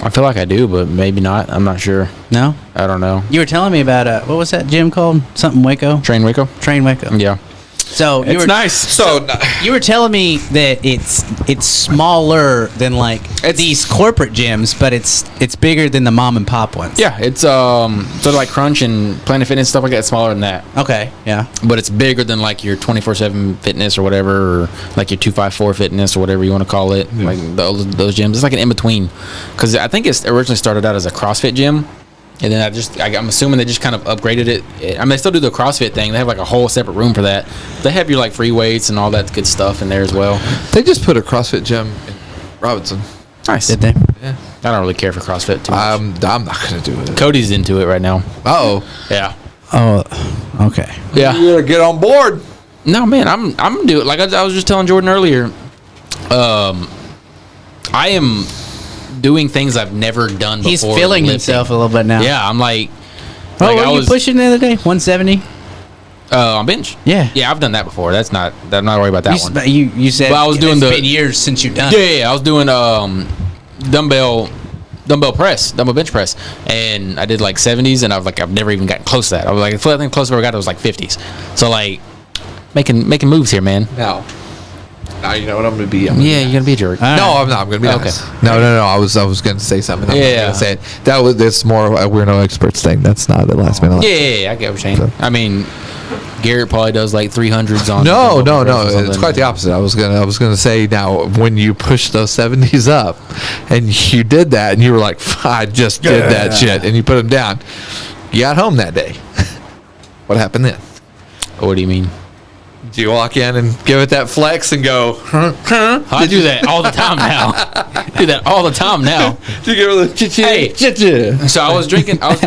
I feel like I do, but maybe not. I'm not sure. No? I don't know. You were telling me about, what was that gym called? Something Waco? Train Waco? Train Waco. Yeah. So you It's were nice. So, you were telling me that it's smaller than like these corporate gyms, but it's bigger than the mom and pop ones. Yeah, it's sort of like Crunch and Planet Fitness, stuff like that. It's smaller than that, Okay. Yeah. but it's bigger than like your 24/7 Fitness or whatever, or like your 254 Fitness or whatever you want to call it. Like those gyms, it's like an in between, because I think it's originally started out as a CrossFit gym. And then I'm assuming they just kind of upgraded it. I mean, they still do the CrossFit thing. They have like a whole separate room for that. They have your like free weights and all that good stuff in there as well. they just put a CrossFit gym in Robinson. Nice. Did they? Yeah. I don't really care for CrossFit too much. I'm not going to do it. Cody's into it right now. Uh-oh. Yeah. Oh, okay. Yeah. You gotta get on board. No, man, I'm gonna do it. Like I was just telling Jordan earlier, I am doing things I've never done before. He's feeling lifting. himself a little bit now. Yeah, I'm like Oh, I what were you was pushing the other day? 170? on bench. Yeah. Yeah, I've done that before. I'm not worried about that one. You said But I was doing it's the- been years since you've done Yeah, it. I was doing dumbbell bench press, and I did like 70s, and I've never even gotten close to that. I was like, I think close where I got it was like 50s. So like making moves here, man. Now you know what I'm going to be. Yeah, you're gonna be a jerk. All No, right. I'm not. I'm going to be Okay. nice. No. I was going to say something. I'm not Yeah. going to say it. That's more of a we're no experts thing. That's not the last minute. Yeah, I get what you're saying. I mean, Garrett probably does like 300s on. No. dumbbell press or It's something. quite the opposite. I was gonna say now when you push those 70s up, and you did that, and you were like, I just did that shit, and you put them down. You got home that day. What happened then? What do you mean? Do you walk in and give it that flex and go, I do that all the time now. Do that all the time now. Do you give her the chi-chi? Hey. Chi-chi. So I was drinking. What?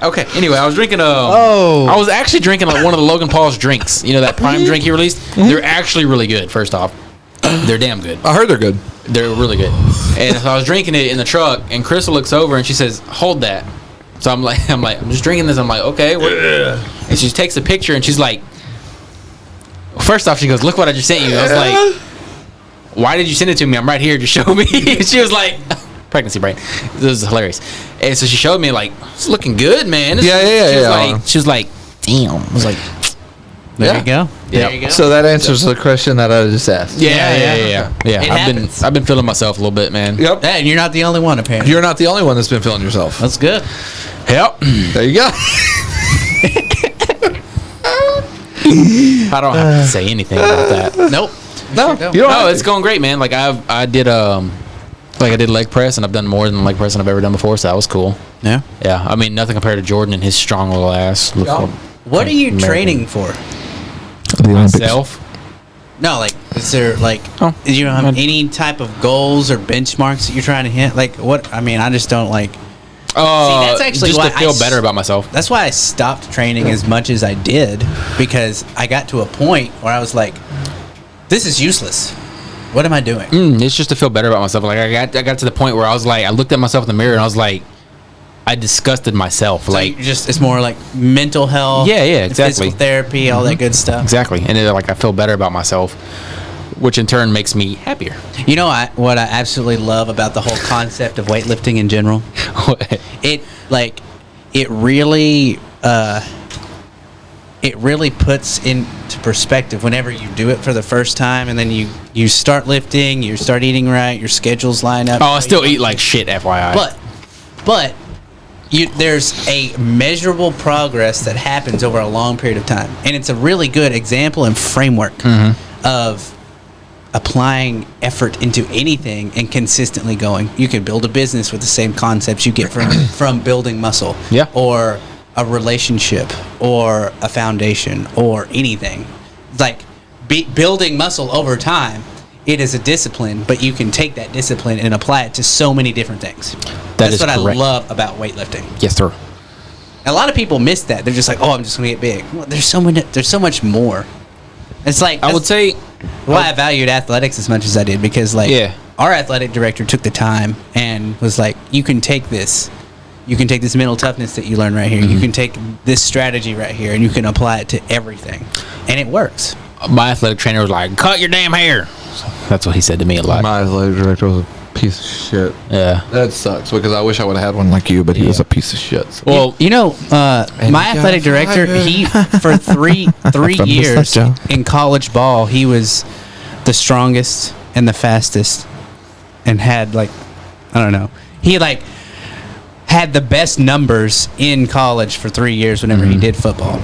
Okay. Anyway, I was drinking. I was actually drinking like one of the Logan Paul's drinks. You know that Prime drink he released. They're actually really good. First off, they're damn good. I heard they're good. They're really good. And so I was drinking it in the truck, and Crystal looks over and she says, "Hold that." So I'm just drinking this. I'm like, okay. What? And she takes a picture and she's like, first off, she goes, "Look what I just sent you." I was like, "Why did you send it to me? I'm right here. Just show me." She was like, pregnancy brain. This was hilarious. And so she showed me like, it's looking good, man. She was like, damn. I was like, there you go. There you go. So that answers the question that I just asked. Yeah. happens. I've been feeling myself a little bit, man. Yep. And you're not the only one, apparently. You're not the only one that's been feeling yourself. That's good. Yep. There you go. I don't have to say anything about that. Nope. No, you don't. No, it's going great, man. Like I did leg press, and I've done more than leg press than I've ever done before, so that was cool. Yeah. Yeah, I mean nothing compared to Jordan and his strong little ass. What are you training for? The Myself. No, like, is there like, do you have any type of goals or benchmarks that you're trying to hit? Like, what? I mean, I just don't like. That's actually just why to feel better about myself. That's why I stopped training as much as I did, because I got to a point where I was like, this is useless. What am I doing? It's just to feel better about myself. Like I got to the point where I was like, I looked at myself in the mirror and I was like, I disgusted myself. So like it's more like mental health. Yeah, exactly. Physical therapy, all that good stuff. Exactly, and I feel better about myself, which in turn makes me happier. You know what I absolutely love about the whole concept of weightlifting in general? It really puts into perspective whenever you do it for the first time, and then you start lifting, you start eating right, your schedules line up. Oh, I still eat like shit, FYI. But there's a measurable progress that happens over a long period of time, and it's a really good example and framework of applying effort into anything and consistently going. You can build a business with the same concepts you get from building muscle, or a relationship, or a foundation, or anything. Like building muscle over time. It is a discipline, but you can take that discipline and apply it to so many different things. That's what correct. I love about weightlifting. Yes, sir. A lot of people miss that. They're just like, "Oh, I'm just going to get big." Well, there's so much more. It's like, I would say why I valued athletics as much as I did, because our athletic director took the time and was like, "You can take this. You can take this mental toughness that you learn right here. You can take this strategy right here, and you can apply it to everything, and it works." My athletic trainer was like, "Cut your damn hair." That's what he said to me a lot. My athletic director was a piece of shit. Yeah. That sucks, because I wish I would have had one like you, but he was a piece of shit. So. Well, my athletic director, he for three years in college ball, he was the strongest and the fastest, and had he had the best numbers in college for 3 years whenever he did football.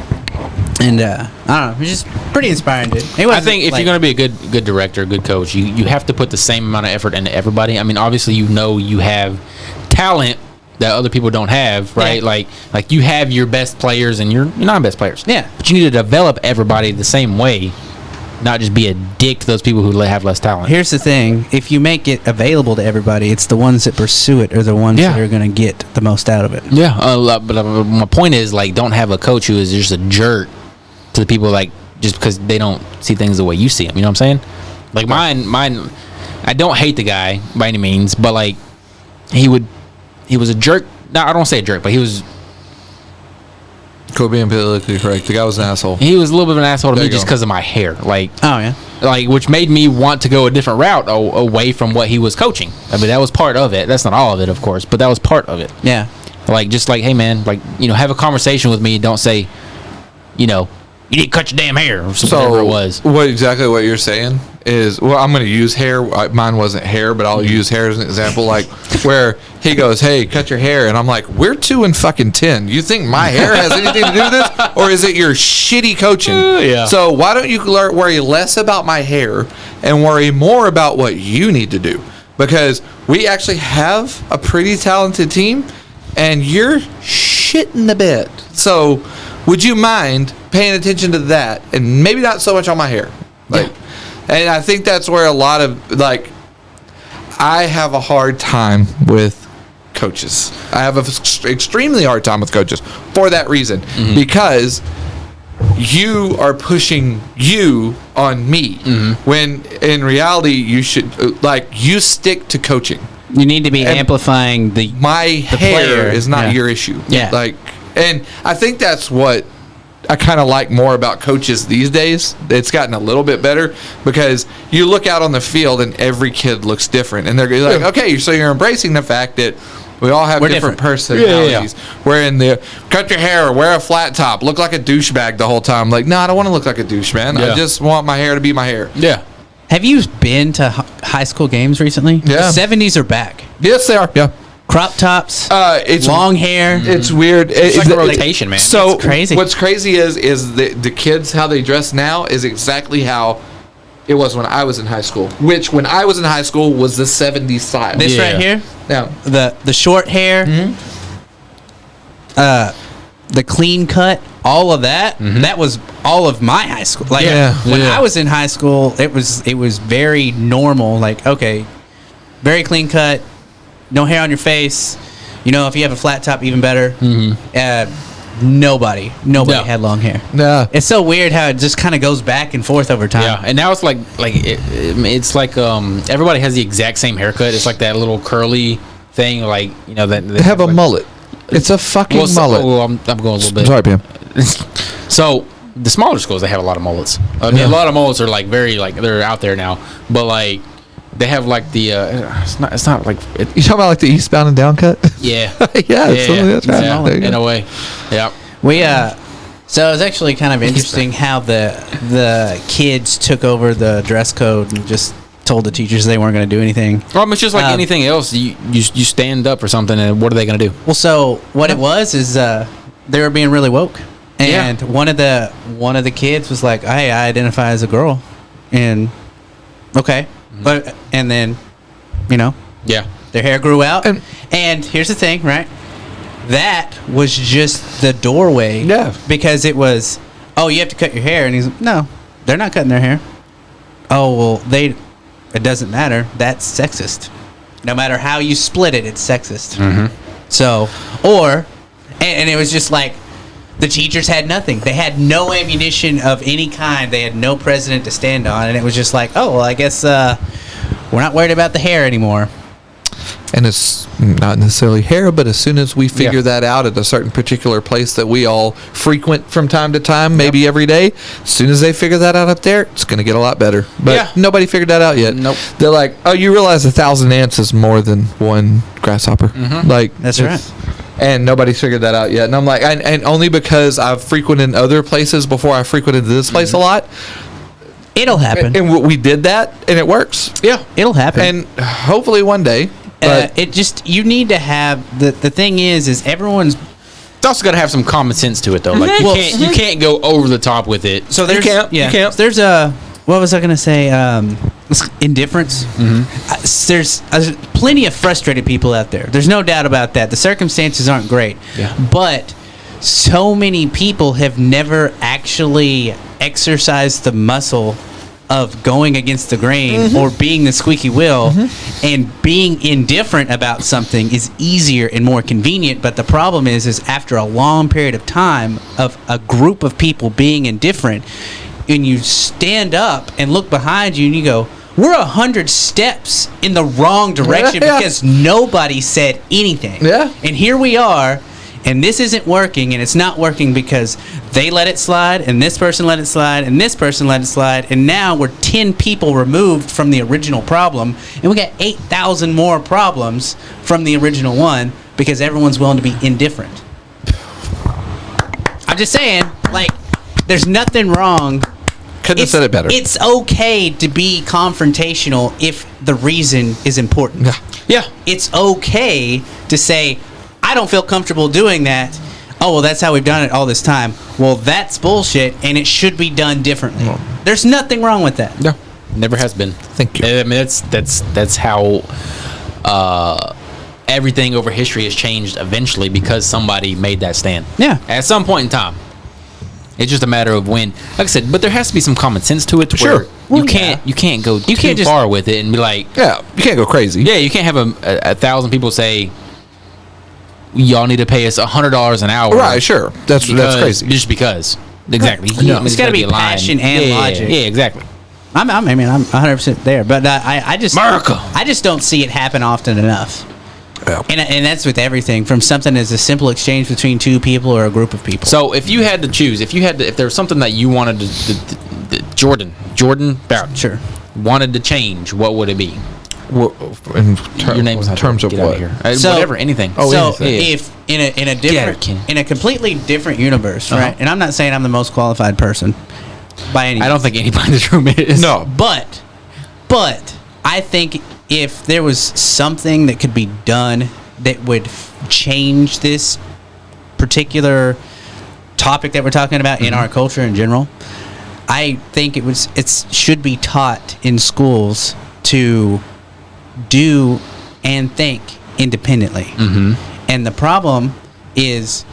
And I don't know, it was just pretty inspiring, dude. I think if you're going to be a good director, good coach, you have to put the same amount of effort into everybody. I mean, obviously, you have talent that other people don't have, right? Yeah. Like you have your best players and your non-best players. Yeah. But you need to develop everybody the same way, not just be a dick to those people who have less talent. Here's the thing: if you make it available to everybody, it's the ones that pursue it are the ones that are going to get the most out of it. Yeah, but my point is, don't have a coach who is just a jerk to the people, just because they don't see things the way you see them. You know what I'm saying? Like mine. I don't hate the guy by any means, but he was a jerk. No, I don't say a jerk, but he was. Could be politically correct. The guy was an asshole. He was a little bit of an asshole to me just because of my hair. Which made me want to go a different route away from what he was coaching. I mean, that was part of it. That's not all of it, of course, but that was part of it. Yeah. Hey man, have a conversation with me. Don't say, you need to cut your damn hair or whatever it was. Exactly what you're saying is, I'm going to use hair. Mine wasn't hair, but I'll use hair as an example. Where he goes, "Hey, cut your hair," and I'm like, "We're 2 and fucking 10. You think my hair has anything to do with this, or is it your shitty coaching?" Yeah. So why don't you worry less about my hair and worry more about what you need to do? Because we actually have a pretty talented team. and you're shitting the bed. So, would you mind paying attention to that, and maybe not so much on my hair? Like, and I think that's where a lot of like, I have a hard time with coaches. I have an extremely hard time with coaches for that reason, because you are pushing you on me when in reality you should you stick to coaching. You need to be amplifying my hair player. is not your issue. Yeah. And I think that's what I kind of like more about coaches these days. It's gotten a little bit better because you look out on the field and every kid looks different, and they're like, okay, so you're embracing the fact that we all have different personalities. We're in the cut your hair, wear a flat top, look like a douchebag the whole time. Like, no, I don't want to look like a douche, man. I just want my hair to be my hair. Yeah. Have you been to high school games recently? Yeah. The 70s are back. Yes, they are. Yeah. Crop tops, it's long hair. It's weird. It's like a rotation, man. So It's crazy. What's crazy is the kids, how they dress now is exactly how it was when I was in high school. Which when I was in high school was the 70s style. This right here, Now the short hair, the clean cut, all of that. That was all of my high school. Like when I was in high school, it was very normal. Like, okay, very clean cut, no hair on your face. You know, if you have a flat top, even better. Nobody had long hair. Yeah. It's so weird how it just kind of goes back and forth over time. Yeah, and now it's it's like everybody has the exact same haircut. It's like that little curly thing, like, you know, that they have a mullet. It's a fucking mullet. I'm going a little bit. Sorry, Pam. So the smaller schools, they have a lot of mullets. I mean, a lot of mullets are like very they're out there now, but like they have like the it's not like you talking about like the eastbound and down cut? Yeah. In a way. Yeah. We so it was actually kind of interesting how the kids took over the dress code and just told the teachers they weren't going to do anything. Well, it's just like anything else. You stand up for something, and what are they going to do? Well, so what it was is they were being really woke, and one of the kids was like, "Hey, I identify as a girl," and okay, but and then, you know, their hair grew out, and here's the thing, right? That was just the doorway, because it was, oh, you have to cut your hair, and he's like, no, they're not cutting their hair. Oh, well, it doesn't matter. That's sexist. No matter how you split it, it's sexist. So, and it was just like, the teachers had nothing. They had no ammunition of any kind. They had no president to stand on, and it was just like, oh, well, I guess we're not worried about the hair anymore. And it's not necessarily hair, but as soon as we figure that out at a certain particular place that we all frequent from time to time, maybe every day, as soon as they figure that out up there, it's going to get a lot better. But nobody figured that out yet. Nope. They're like, oh, you realize 1,000 ants is more than one grasshopper. Like, that's right. And nobody's figured that out yet. And I'm like, and only because I've frequented other places before I frequented this place a lot. It'll happen. And we did that, and it works. Yeah, it'll happen. And hopefully one day. But it just, you need to have, the thing is everyone's, it's also got to have some common sense to it, though. Like, you can't go over the top with it. So there's, you can't. There's what was I going to say? Indifference. There's plenty of frustrated people out there. There's no doubt about that. The circumstances aren't great. But so many people have never actually exercised the muscle of going against the grain or being the squeaky wheel, and being indifferent about something is easier and more convenient. But the problem is after a long period of time of a group of people being indifferent, and you stand up and look behind you and you go, we're 100 steps in the wrong direction because nobody said anything. And here we are, and this isn't working, and it's not working because they let it slide, and this person let it slide, and this person let it slide, and now we're 10 people removed from the original problem, and we got 8,000 more problems from the original one because everyone's willing to be indifferent. I'm just saying, like, there's nothing wrong. Couldn't have said it better. It's okay to be confrontational if the reason is important. Yeah. It's okay to say, I don't feel comfortable doing that. Oh, well, that's how we've done it all this time. Well, that's bullshit, and it should be done differently. There's nothing wrong with that. No, never has been. Thank you. I mean, that's how everything over history has changed eventually because somebody made that stand. Yeah. At some point in time. It's just a matter of when. Like I said, but there has to be some common sense to it. To Sure. where Well, you can't go too can't just- far with it and be like, Yeah, you can't go crazy. yeah, you can't have a 1,000 people say, y'all need to pay us $100 an hour. Right, sure. That's crazy. Just because. Exactly. No. It's gotta be a line. passion and logic. Yeah, exactly. I'm 100% there, but I just America. I just don't see it happen often enough. Yeah. And that's with everything from something as a simple exchange between two people or a group of people. So if you had to choose, if there was something that you wanted Jordan Barrett Sure. wanted to change, what would it be? Your name was in terms of Get out what? here. So- Whatever, anything. Oh, So anything. if in a Get different it, Ken. in a completely different universe, Uh-huh. right? And I'm not saying I'm the most qualified person by any I don't think anybody in this room is. No. But I think if there was something that could be done that would change this particular topic that we're talking about in our culture in general, I think it should be taught in schools to do and think independently. Mm-hmm. And the problem is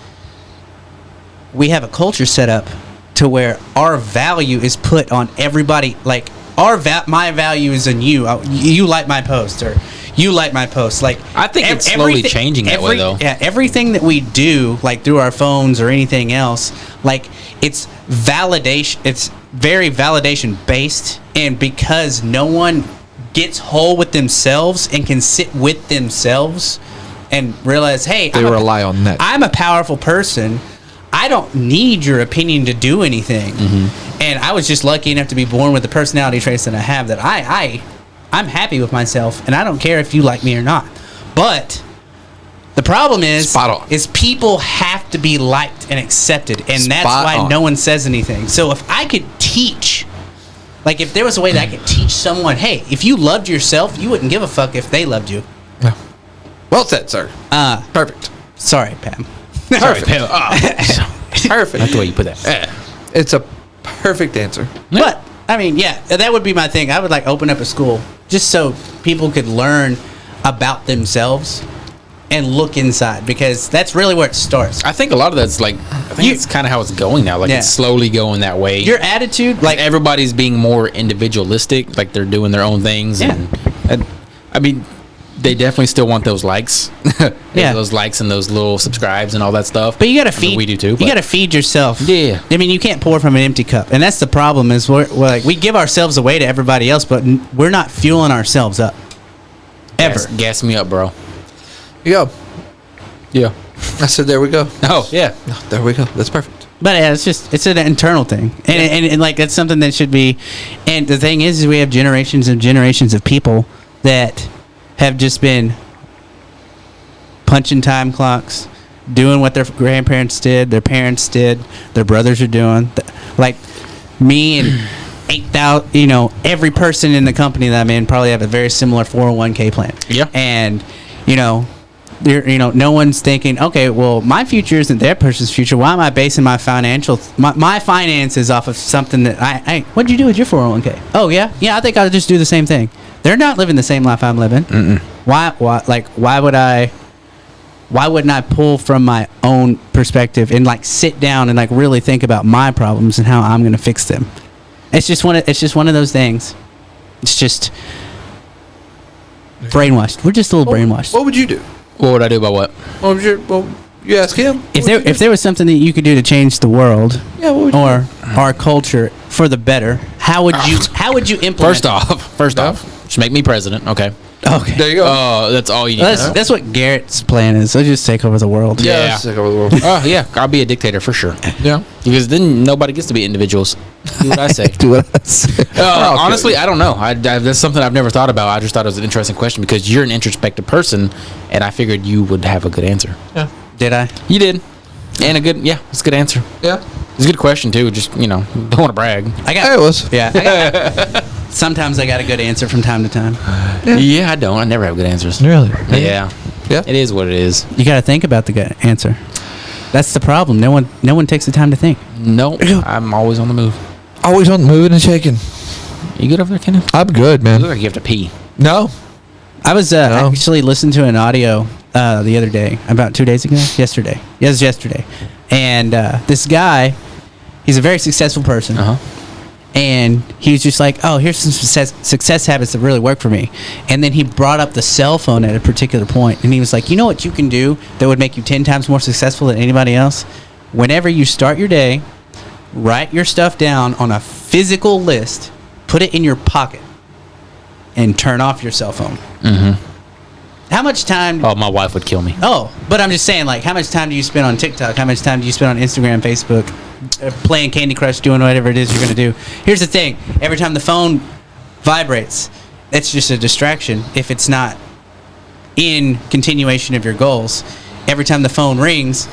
we have a culture set up to where our value is put on everybody. Like my value is in you. You like my post, or you like my post. Like I think it's slowly changing that way, though. Yeah, everything that we do, like through our phones or anything else, like it's validation. It's very validation based, and because no one gets whole with themselves and can sit with themselves and realize, hey, They rely on that. I'm a powerful person. I don't need your opinion to do anything. Mm-hmm. And I was just lucky enough to be born with the personality traits that I have, that I'm happy with myself, and I don't care if you like me or not. But the problem is, Spot on. is people have to be liked and accepted, and that's Spot why on. no one says anything. So if I could teach, like if there was a way that I could teach someone, hey, if you loved yourself, you wouldn't give a fuck if they loved you. Yeah. Well said, sir. Perfect. Sorry, Pam. Perfect. Perfect. Perfect. That's the way you put that. It's a perfect answer. But I mean, yeah, that would be my thing. I would like open up a school just so people could learn about themselves and look inside, because that's really where it starts. I think a lot of that's like, I think it's kind of how it's going now. Like Yeah. it's slowly going that way. Your attitude, like like everybody's being more individualistic. Like they're doing their own things. Yeah. And I mean, they definitely still want those likes. Yeah. Those likes and those little subscribes and all that stuff. but you got to I mean, feed. we do too. You but- got to feed yourself. Yeah. I mean, you can't pour from an empty cup, and that's the problem. Is we're like we give ourselves away to everybody else, but we're not fueling ourselves up. Ever. Gas me up, bro. Yeah. Yeah. I said, there we go. Oh, yeah. There we go. That's perfect. But yeah, it's an internal thing, and like that's something that should be. And the thing is we have generations and generations of people that have just been punching time clocks, doing what their grandparents did, their parents did, their brothers are doing. Like me and 8,000, every person in the company that I'm in probably have a very similar 401k plan. Yeah. And no one's thinking, okay, well, my future isn't their person's future. Why am I basing my my finances off of something that what'd you do with your 401k? Oh yeah, I think I'll just do the same thing. They're not living the same life I'm living. Mm-mm. Why wouldn't I pull from my own perspective and like sit down and like really think about my problems and how I'm going to fix them? It's just one of those things. It's just brainwashed. We're just a little brainwashed. What would you do? What would I do about what? What was you ask him? If there was something that you could do to change the world, Yeah, what would you or our culture for the better, how would you implement? First off, just make me president. Okay. Okay. There you go. That's all you need. That's what Garrett's plan is. He'll just take over the world. Yeah. let's take over the world. Oh yeah, I'll be a dictator for sure. Yeah. Because then nobody gets to be individuals. Do what I say. Do what I say. Honestly, I don't know. That's something I've never thought about. I just thought it was an interesting question because you're an introspective person, and I figured you would have a good answer. Yeah. Did I? You did, and it's a good answer. Yeah. It's a good question too. Just don't want to brag. I Yeah, it got. was. Yeah. Sometimes I got a good answer from time to time. Yeah, I don't. I never have good answers. Really? Yeah. Yeah. It is what it is. You got to think about the good answer. That's the problem. No one takes the time to think. No, I'm always on the move. Always on the moving and shaking. You good over there, Kenneth? I'm good, You man. look like you have to pee. No. I was actually listening to an audio the other day, about 2 days ago, yesterday. Yes, yesterday. And this guy, he's a very successful person. And he was just like, oh, here's some success habits that really work for me. And then he brought up the cell phone at a particular point, and he was like, you know what you can do that would make you 10 times more successful than anybody else? Whenever you start your day, write your stuff down on a physical list, put it in your pocket, and turn off your cell phone. How much time... Oh, my wife would kill me. Oh, but I'm just saying, like, how much time do you spend on TikTok? How much time do you spend on Instagram, Facebook, playing Candy Crush, doing whatever it is you're going to do? Here's the thing. Every time the phone vibrates, it's just a distraction if it's not in continuation of your goals. Every time the phone rings,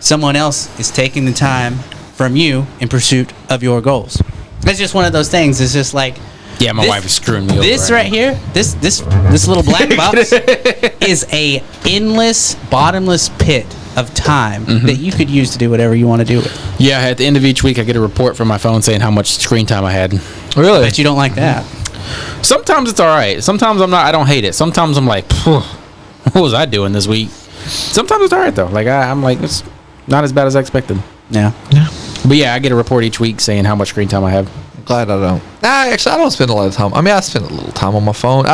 someone else is taking the time from you in pursuit of your goals. It's just one of those things. It's just like... Yeah, my wife is screwing me over. This right here, this little black box is a endless, bottomless pit of time that you could use to do whatever you want to do with. Yeah, at the end of each week, I get a report from my phone saying how much screen time I had. Really? But you don't like that. Sometimes it's all right. Sometimes I don't hate it. Sometimes I'm like, what was I doing this week? Sometimes it's all right, though. Like, I'm like, it's not as bad as I expected. Yeah. But yeah, I get a report each week saying how much screen time I have. Glad I don't. Actually, I don't spend a lot of time. I mean, I spend a little time on my phone.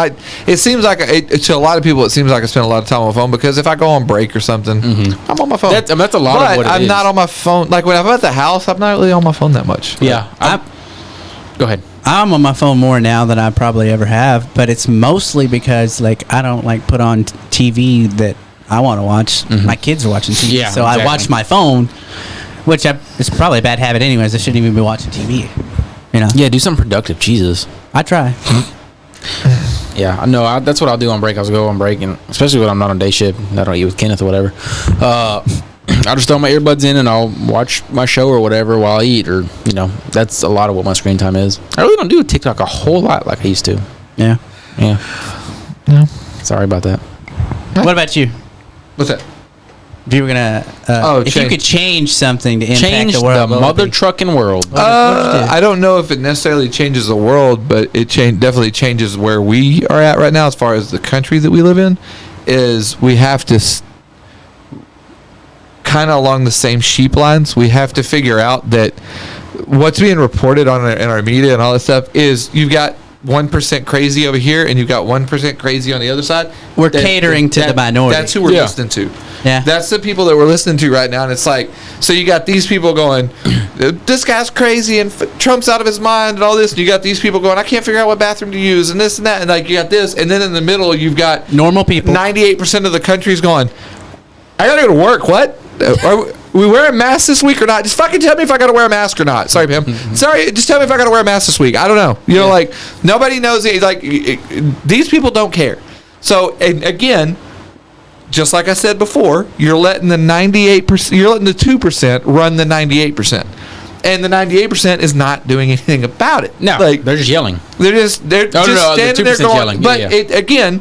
It seems like to a lot of people, it seems like I spend a lot of time on my phone because if I go on break or something, I'm on my phone. That's a lot of what it I'm is. not on my phone. Like when I'm at the house, I'm not really on my phone that much. Yeah. Go ahead. I'm on my phone more now than I probably ever have, but it's mostly because like I don't like put on TV that I want to watch. My kids are watching TV, Yeah, so exactly. I watch my phone, which it's probably a bad habit anyways. I shouldn't even be watching TV. You know? Yeah, do something productive. Jesus. I try. Yeah, I know. That's what I'll do on break. I'll go on break, and especially when I'm not on day shift, I don't eat with Kenneth or whatever. I'll just throw my earbuds in and I'll watch my show or whatever while I eat, or that's a lot of what my screen time is. I really don't do TikTok a whole lot like I used to. Yeah. No. Sorry about that. What about you? What's that? If you were gonna, if you could change something to impact Change the world, the mother trucking world. I don't know if it necessarily changes the world, but it definitely changes where we are at right now as far as the country that we live in. Is we have to kind of along the same sheep lines. We have to figure out that what's being reported in our media and all this stuff is you've got 1% crazy over here and you've got 1% crazy on the other side. We're catering to the minority. That's who we're listening to. Yeah. That's the people that we're listening to right now. And it's like, so you got these people going, this guy's crazy and Trump's out of his mind and all this. And you got these people going, I can't figure out what bathroom to use and this and that. And like you got this. And then in the middle, you've got normal people. 98% of the country's going, I got to go to work. What? Are we wearing masks this week or not? Just fucking tell me if I got to wear a mask or not. Sorry, Pam. Sorry, just tell me if I got to wear a mask this week. I don't know. You know, like nobody knows. Like these people don't care. So and again, just like I said before, you're letting the 98%, you're letting the 2% run the 98%, and the 98% is not doing anything about it. No, like they're just yelling. They're just standing there going. Yelling. But Yeah. Again.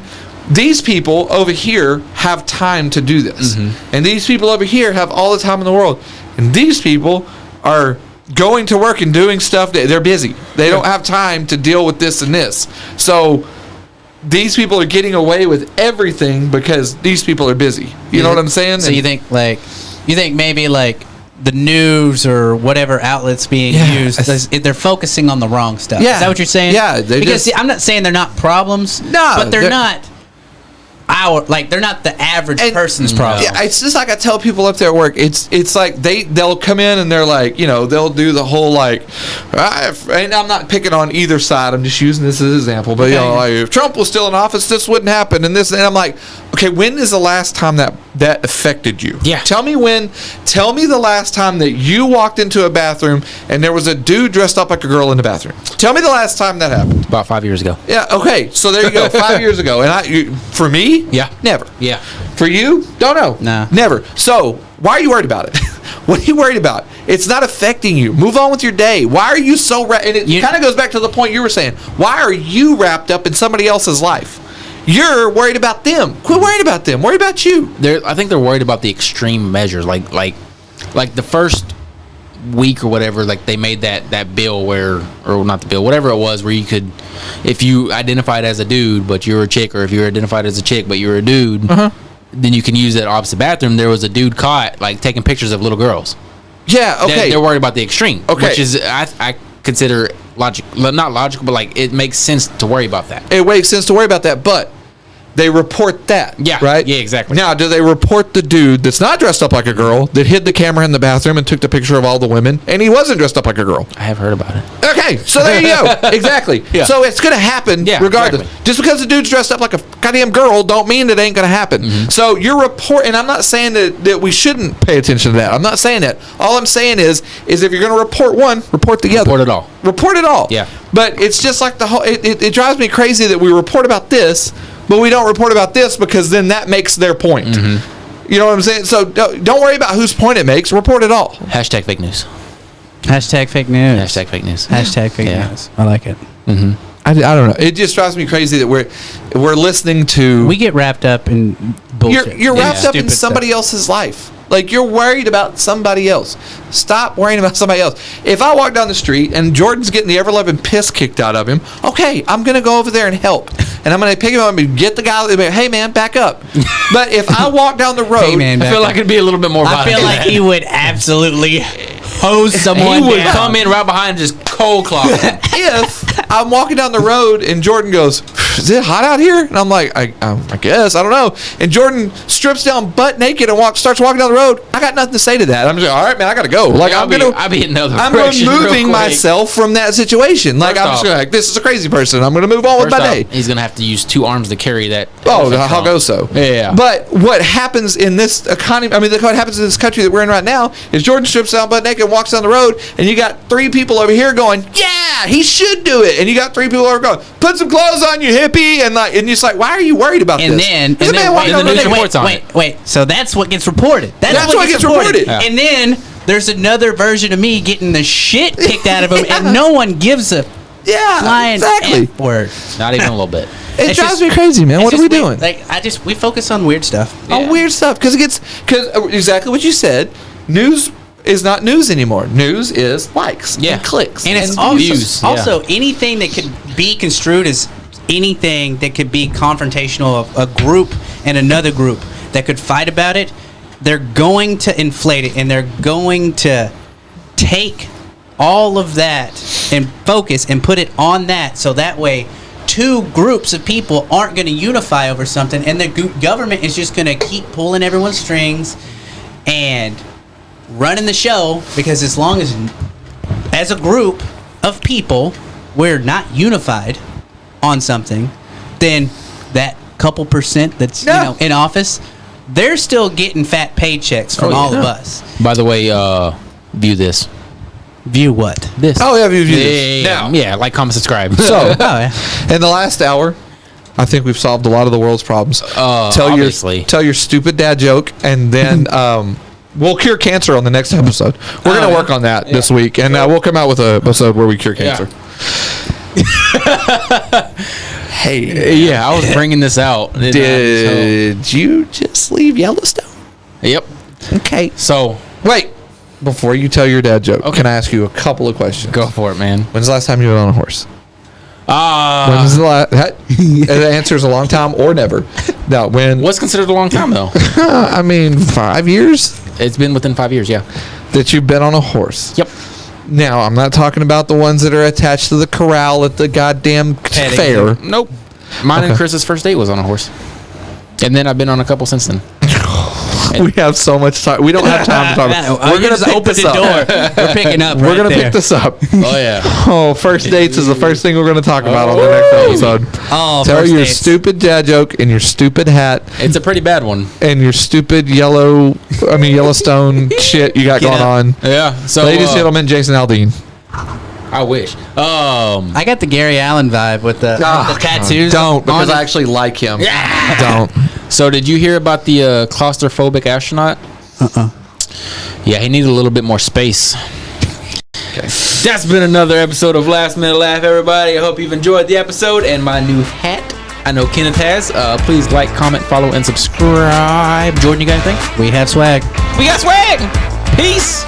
These people over here have time to do this. And these people over here have all the time in the world. And these people are going to work and doing stuff. They're busy. They don't have time to deal with this and this. So these people are getting away with everything because these people are busy. You know what I'm saying? So you think maybe like the news or whatever outlets being used, they're focusing on the wrong stuff. Yeah. Is that what you're saying? Yeah. Because I'm not saying they're not problems. No, but they're not. They're not the average person's problem. Yeah, it's just like I tell people up there at work. It's like they'll come in and they're like, they'll do the whole like, and I'm not picking on either side. I'm just using this as an example. But like, if Trump was still in office, this wouldn't happen. And this, and I'm like, okay, when is the last time that affected you? Yeah. Tell me the last time that you walked into a bathroom and there was a dude dressed up like a girl in the bathroom. Tell me the last time that happened. About 5 years ago. Yeah. Okay. So there you go. 5 years ago. And for me. Yeah. Never. Yeah. For you? Don't know. Nah. Never. So, why are you worried about it? What are you worried about? It's not affecting you. Move on with your day. Why are you so... and it kind of goes back to the point you were saying. Why are you wrapped up in somebody else's life? You're worried about them. Quit worrying about them. Worry about you. I think they're worried about the extreme measures. Like the first week or whatever, like they made that bill where, or not the bill, whatever it was, where you could, if you identified as a dude but you're a chick, or if you're identified as a chick but you're a dude, then you can use that opposite bathroom. There was a dude caught like taking pictures of little girls. Yeah, okay. They're worried about the extreme, Okay. which is I consider not logical, but like it makes sense to worry about that. It makes sense to worry about that, but they report that. Yeah, right. yeah, exactly. Now, do they report the dude that's not dressed up like a girl that hid the camera in the bathroom and took the picture of all the women, and he wasn't dressed up like a girl? I have heard about it. Okay, so there you go. Exactly. Yeah. So it's going to happen regardless. Exactly. Just because the dude's dressed up like a goddamn girl don't mean it ain't going to happen. Mm-hmm. So your report, and I'm not saying that we shouldn't pay attention to that. I'm not saying that. All I'm saying is if you're going to report one, report the other. Report it all. Report it all. Yeah. But it's just like the whole, it drives me crazy that we report about this, but we don't report about this because then that makes their point. Mm-hmm. You know what I'm saying? So don't worry about whose point it makes. Report it all. Hashtag fake news. Hashtag fake news. Hashtag fake news. Hashtag fake news. I like it. Mm-hmm. I don't know. It just drives me crazy that we're listening to. We get wrapped up in bullshit. You're wrapped up in Stupid somebody stuff. else's life. Like, you're worried about somebody else. Stop worrying about somebody else. If I walk down the street and Jordan's getting the ever-loving piss kicked out of him, okay, I'm going to go over there and help. And I'm going to pick him up and get the guy, hey, man, back up. But if I walk down the road... Hey, man, I feel like it'd be a little bit more I feel like he would absolutely hose someone he would down. come in right behind and just cold clock him. If I'm walking down the road and Jordan goes, is it hot out here? And I'm like, I guess, I don't know. And Jordan strips down butt naked and starts walking down the road. I got nothing to say to that. I'm just like, all right, man, I got to go. Like, I'll be in another I'm direction real removing quick. myself from that situation. Like, First I'm just off- like, this is a crazy person. I'm going to move on with First my off, day. he's gonna have to use 2 arms to carry that. Oh, elephant how trunk. goes so? Yeah. But what happens in this economy, what happens in this country that we're in right now is Jordan strips down butt naked and walks down the road, and you got 3 people over here going, yeah, he should do it. And you got 3 people over going, put some clothes on, you hippie. And you're just like, why are you worried about And this? then, There's a man walking then down the the news road. reports on it. wait. So that's what gets reported. That's what gets reported. Yeah. And then there's another version of me getting the shit kicked out of him, and no one gives a Yeah, flying exactly. F word. Not even a little bit. It It's drives just- me crazy, man. What are It's we just doing? Like we focus on weird stuff. On weird stuff because exactly what you said. News is not news anymore. News is likes, and clicks, And it's views. also anything that could be construed as anything that could be confrontational of a group and another group that could fight about it. They're going to inflate it, and they're going to take all of that and focus and put it on that, so that way 2 groups of people aren't going to unify over something, and the government is just going to keep pulling everyone's strings and running the show, because as long as a group of people we're not unified on something, then that couple percent that's in office, they're still getting fat paychecks from all of us. By the way, view this. View what? This. Oh yeah, Yeah, now. like, comment, subscribe. So, Oh, yeah. in the last hour, I think we've solved a lot of the world's problems. Obviously. Tell your stupid dad joke, and then we'll cure cancer on the next episode. We're going to work on that this week, and we'll come out with an episode where we cure cancer. Hey, Yeah, I was bringing this out. did you just leave Yellowstone? Yep. Okay. So, Wait, before you tell your dad joke, Okay. can I ask you a couple of questions? go for it, man. When's the last time you were on a horse? When's the last? The answer is a long time or never. No, when? What's considered a long time, though? I mean, 5 years It's been within 5 years, yeah. that you've been on a horse. Yep. Now, I'm not talking about the ones that are attached to the corral at the goddamn fair. Nope. Mine and Chris's first date was on a horse. And then I've been on a couple since then. We have so much time. We don't have time to talk about. We're gonna open the door. We're picking up. We're right gonna there. pick this up. Oh, yeah. Oh, first dates is the first thing we're gonna talk about on the next episode. Oh, Tell first your dates. stupid dad joke and your stupid hat It's a pretty bad one. and your stupid Yellowstone shit you got Get going up. on. Yeah. So, Ladies and gentlemen, Jason Aldean. I wish. I got the Gary Allen vibe with the tattoos. Don't, because on I it. actually like him. Don't. So, did you hear about the claustrophobic astronaut? Yeah, he needed a little bit more space. Okay. That's been another episode of Last Minute Laugh, everybody. I hope you've enjoyed the episode and my new hat. I know Kenneth has. Please like, comment, follow, and subscribe. Jordan, you got anything? We have swag. We got swag. Peace.